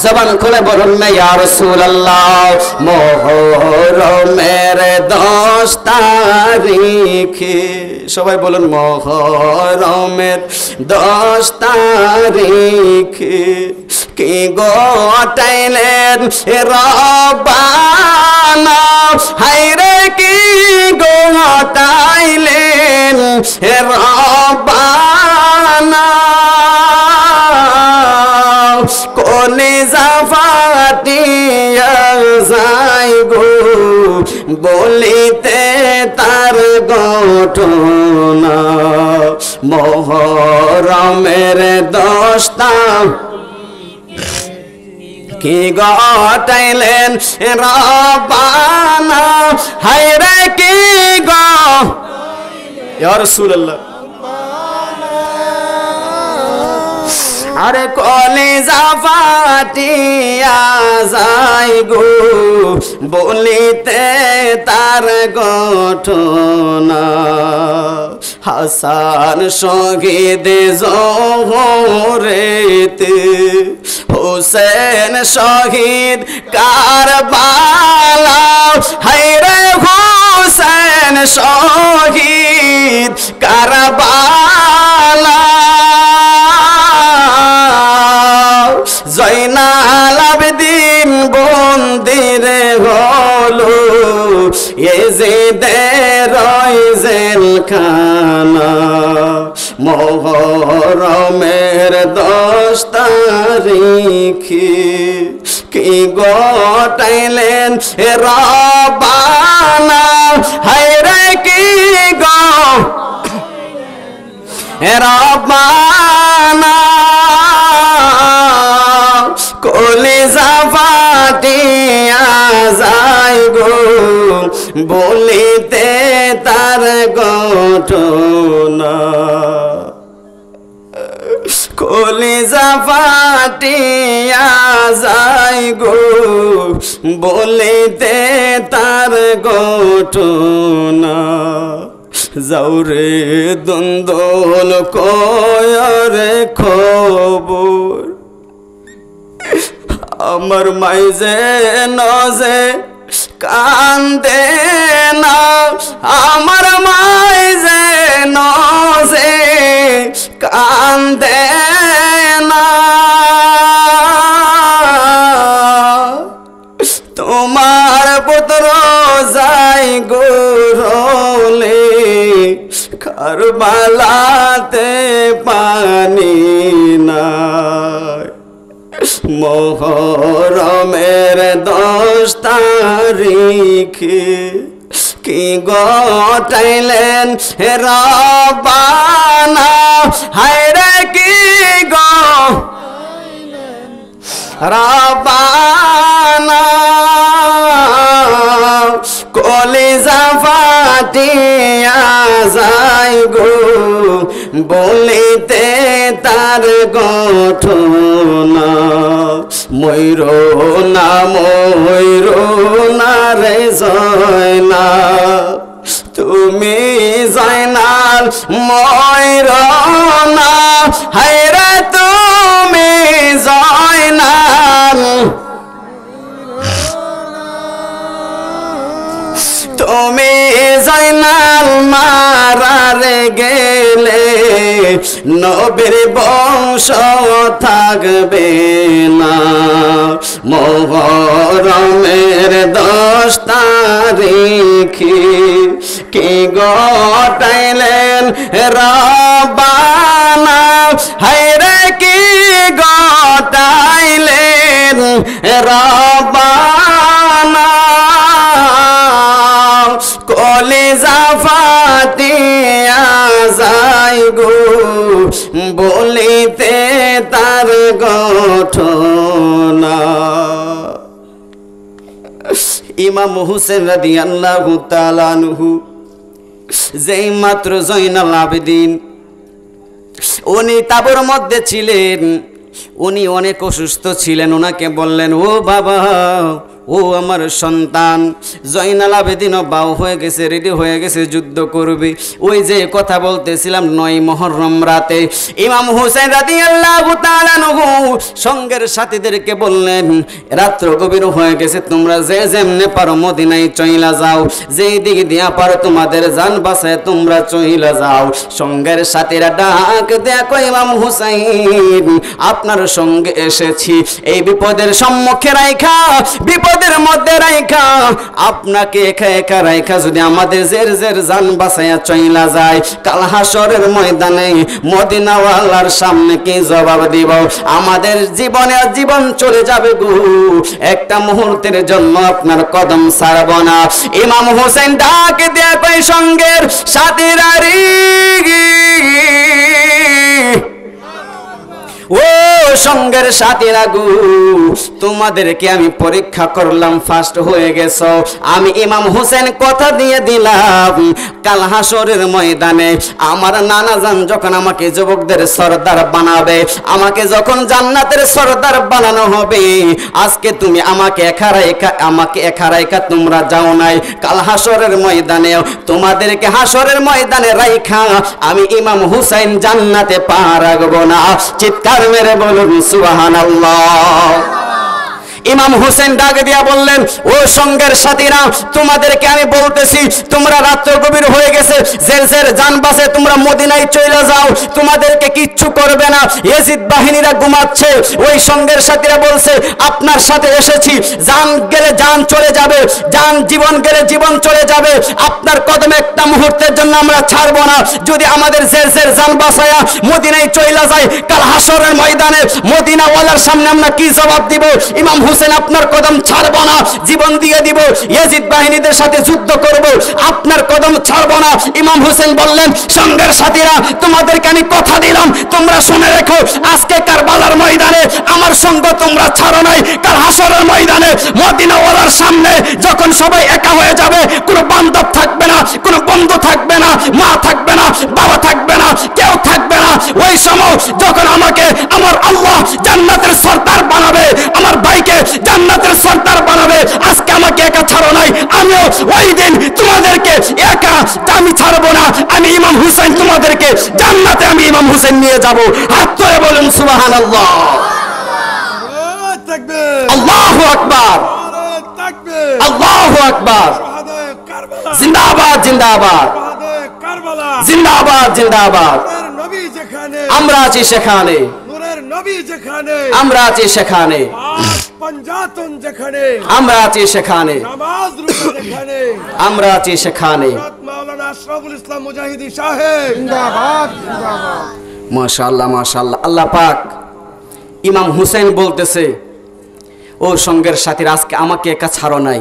জবান খুলে বলুন না ইয়া রাসূলুল্লাহ। মুহররমের 10 তারিখে, সবাই বলুন মুহররমের 10 তারিখে রেখে কি গটাইলেন রব্বানা হায়রে কি গটাইলেন রব্বানা কলিজা ফাটিয়া যায় গো বলিতে তার ঘটনা মুহররমের 10টা কি গটাইলেন রব্বানা হায়রে কি গো ইয়া রাসূলুল্লাহ আরে কলিজা ফাটিয়া যায় গো বলিতে তার ঘটনা হাসান শহীদ জোহরেতে হোসেন শহীদ কারবালা হায়রে হোসেন শহীদ কারবালা জয়নাল আবেদিন বন্দিরে হলো ইয়েজিদের জেলখানা মুহররমের 10 তারিখে কি গটাইলেন রব্বানা হায়রে কি গো রব্বানা কলিজা ফাটিয়া যায় গো বলিতে তার ঘটনা কলিজা ফাটিয়া যায় গো বলিতে তার ঘটনা যাওরে দ্বন্দ্বল কয়রে খবর আমার মাইজে নজে কান্দে না আমার মাইজে নজে কান্দে না তোমার পুত্র যাই গোরলে কারবালাতে পানি নাই মুহররমের 10 তারিখে কি গটাইলেন রব্বানা হায়রে কি গো রব্বানা কলিজা ফাটিয়া যায় গো বলিতে তার ঘটনা ময়ূরো না রে জয়না তুমি জয়নাল ময়ূরো না হায়রে তুমি জয়নাল তুমি জয়নাল মারারে গেলে নবীর বংশ থাকবে না মুহররমের 10 তারিখে কি গটাইলেন রব্বানা হায়রে কি গটাইলেন রব্বানা কলিজা ফাটিয়া যায় গো বলিতে তার ঘটনা ইমাম হুসেন রাদিয়াল্লাহু তাআলা আনহু যেই মাত্র জয়নাল আবেদিন উনি তাবুর মধ্যে ছিলেন উনি অনেক অসুস্থ ছিলেন ওনাকে বললেন ও বাবা ও আমার সন্তান, জয়নাল আবেদিনও বাউ হয়ে গেছে, রেডি হয়ে গেছে, যুদ্ধ করবে। ওই যে কথা বলতেছিলাম 9 মুহররম রাতে ইমাম হুসাইন রাদিয়াল্লাহু তাআলা আনহু সঙ্গের সাথীদেরকে বললেন, রাত্র গভীর হয়ে গেছে, তোমরা যে যেমনে পারো মদিনায় চইলা যাও, যেই দিক দিয়া পারো তোমাদের জান বাঁচায় তোমরা চইলা যাও। সঙ্গের সাথীরা ডাক দেয়া কয়, ইমাম হুসাইন আপনার সঙ্গে এসেছি, এই বিপদের সম্মুখে রাইখা, বিপদের মধ্যে রাইখা, আপনাকে একা একা রাইখা যদি আমাদের জের জের জান বাঁচাইয়া চইলা যায়, কাল হাসরের ময়দানে মদিনাওয়ালার সামনে কি জবাব দিব? আমাদের জীবনে জীবন চলে যাবে গো, একটা মুহূর্তের জন্য আপনার কদম ছাড়ব না। ইমাম হোসেন ডাক দেয়া কয়, সঙ্গের সাথীরা রে, ও সঙ্গের সাথীরা গো, তোমাদেরকে আমি পরীক্ষা করলাম, ফার্স্ট হয়ে গেছো। আমি ইমাম হোসেন কথা দিয়ে দিলাম, কাল হাসরের ময়দানে আমার নানা জান যখন আমাকে যুবকদের সর্দার বানাবে, আমাকে যখন জান্নাতের সর্দার বানানো হবে, আজকে তুমি আমাকে একা রাইখা তোমরা যাও নাই, কাল হাসরের ময়দানে তোমাদেরকে হাসরের ময়দানে রাইখা আমি ইমাম হুসাইন জান্নাতে পা রাখবো না। চিৎকার মেরে বলুন সুবহানাল্লাহ। ইমাম হোসেন ডাক দিয়া বললেন, ও সঙ্গের সাথীরা, তোমাদেরকে আমি বলতেছি, তোমরা রাত্র গভীর হয়ে গেছে, জের জের জান বাঁচে তোমরা মদিনায় চলে যাও, তোমাদেরকে কিচ্ছু করবে না, ইয়াজিদ বাহিনীরা ঘুমাচ্ছে। ওই সঙ্গের সাথীরা বলছে, আপনার সাথে এসেছি, জান গেলে জান চলে যাবে, জান জীবন গেলে জীবন চলে যাবে, আপনার কদমে একটা মুহূর্তের জন্য আমরা ছাড়বো না, যদি আমাদের জের জের জান বাঁচায়া মদিনায় চলে যায়, কাল হাসরের ময়দানে মদিনাওয়ালার সামনে আমরা কি জবাব দিব? ইমাম হোসেন আপনার কদম ছাড়ব না, জীবন দিয়ে দিব, ইয়াজিদ বাহিনীদের সাথে যুদ্ধ করব, আপনার কদম ছাড়ব না। ইমাম হোসেন বললেন, সঙ্গের সাথীরা, তোমাদেরকে আমি কথা দিলাম, তোমরা শুনে রেখো, আজকে কারবালার ময়দানে আমার সঙ্গ তোমরা ছাড়ো নাই, কাল হাসরের ময়দানে মদিনাওয়ালার সামনে যখন সবাই একা হয়ে যাবে, কোনো বান্ধব থাকবে না, কোনো বন্ধু থাকবে না, মা থাকবে না, বাবা থাকবে না, কেউ থাকবে না, ওই সময় যখন আমাকে আমার আল্লাহ জান্নাতের সর্দার বানাবে, আমার ভাইকে জান্নাতের সর্দার বানাবে, আজকে আমাকে একা ছাড়ো নাই, আমিও ওই দিন তোমাদেরকে একা আমি ছাড়বো না, আমি ইমাম হুসাইন তোমাদেরকে জান্নাতে আমি ইমাম হুসাইন নিয়ে যাব। হাত ধরে বলুন সুবহানাল্লাহ। আল্লাহু আকবার, আল্লাহু আকবার, জিন্দাবাদ জিন্দাবাদ, জিন্দাবাদ জিন্দাবাদ। আমরা আছি সেখানে, আমরা আছি সেখানে, আমরা আছি সেখানে, আমরা আছি সেখানে। মাশাআল্লাহ মাশাআল্লাহ। আল্লাহ পাক ইমাম হুসাইন বলতেছে, ও সঙ্গের সাথীরা, আজকে আমাকে একা ছাড়ো নাই,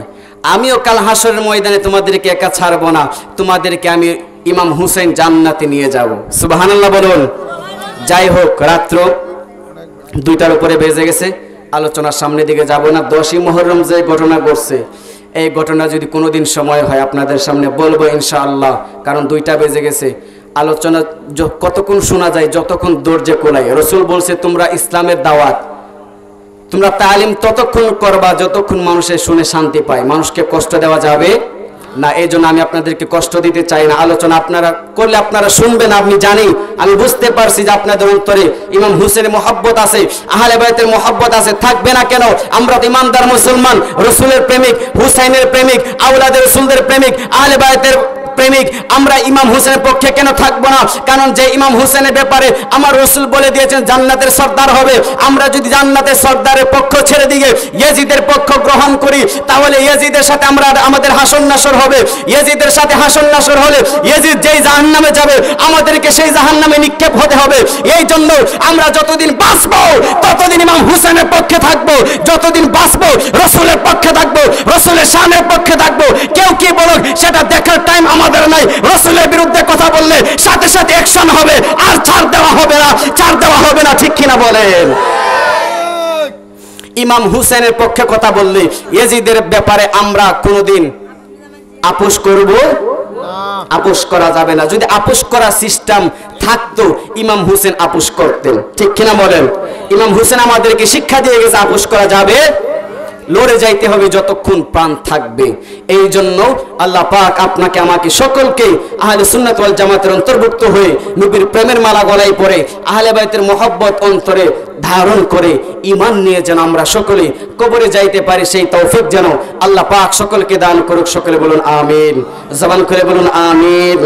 আমিও কাল হাসরের ময়দানে তোমাদেরকে একা ছাড়বো না, তোমাদেরকে আমি ইমাম হুসাইন জান্নাতে নিয়ে যাব। সুবহানাল্লাহ বলুন। যাই হোক, রাত্র 2টার উপরে বেজে গেছে, আলোচনার সামনের দিকে যাব না। 10ই মুহররম যে ঘটনা ঘটছে, এই ঘটনা যদি কোনোদিন সময় হয় আপনাদের সামনে বলবো ইনশাআল্লাহ, কারণ 2টা বেজে গেছে। আলোচনা কতক্ষণ শোনা যায়, যতক্ষণ দরজে কোলায়। রসুল বলছে, তোমরা ইসলামের দাওয়াত, তোমরা তালিম ততক্ষণ করবা যতক্ষণ মানুষের শুনে শান্তি পায়, মানুষকে কষ্ট দেওয়া যাবে না। এই জন্য আমি আপনাদেরকে কষ্ট দিতে চাই না। আলোচনা আপনারা করলে আপনারা শুনবেন, আমি জানি, আমি বুঝতে পারছি যে আপনাদের অন্তরে ইমাম হুসেনের মহব্বত আছে, আহলে বাইতের মহব্বত আছে, থাকবে না কেন? আমরা তো ইমানদার মুসলমান, রসুলের প্রেমিক, হুসাইনের প্রেমিক, আওলাদের রসুলদের প্রেমিক, আহলে বাইতের প্রেমিক, আমরা ইমাম হুসেনের পক্ষে কেন থাকবো না? কারণ যে ইমাম হুসেনের ব্যাপারে আমার রসুল বলে দিয়েছেন জান্নাতের সর্দার হবে। আমরা যদি জান্নাতের সর্দারের পক্ষ ছেড়ে দিয়ে ইয়াজিদের পক্ষ গ্রহণ করি, তাহলে ইয়াজিদের সাথে আমরা আমাদের হাসর নাসর হবে। ইয়াজিদের সাথে হাসর নাসর হলে ইয়াজিদ যেই জাহান্নামে যাবে, আমাদেরকে সেই জাহান্নামে নিক্ষেপ হতে হবে। এই জন্য আমরা যতদিন বাঁচবো ততদিন ইমাম হুসেনের পক্ষে থাকবো, যতদিন বাঁচবো রসুলের পক্ষে থাকবো, রসুলের শানের পক্ষে থাকবো। কেউ কি বলুক সেটা দেখার টাইম আমাদের নাই। রসুলের বিরুদ্ধে কথা বললে সাথে সাথে অ্যাকশন হবে, আর ছাড় দেওয়া হবে না, ছাড় দেওয়া হবে না, ঠিক কিনা বলেন? ইমাম হুসেনের পক্ষে কথা বললে ইয়াজিদের ব্যাপারে আমরা কোনোদিন আপোষ করব? আপোষ করা যাবে না। যদি আপোষ করা সিস্টেম থাকতো, ইমাম হুসেন আপোষ করতেন, ঠিক কিনা বলেন? ইমাম হুসেন আমাদেরকে শিক্ষা দিয়ে গেছে আপোষ করা যাবে লড়ে যাইতে হবে যতক্ষণ প্রাণ থাকবে। এই জন্য আল্লাহ পাক আপনাকে আমাকে সকলকে আহলে সুন্নাত ওয়াল জামাতের অন্তর্ভুক্ত হয়ে নবীর প্রেমের মালা গলায় পরে আহলে বাইতের মহব্বত অন্তরে ধারণ করে ঈমান নিয়ে যেন আমরা সকলে কবরে যাইতে পারি, সেই তৌফিক যেন আল্লাহ পাক সকলকে দান করুক। সকলে বলুন আমিন, জবান করে বলুন আমিন।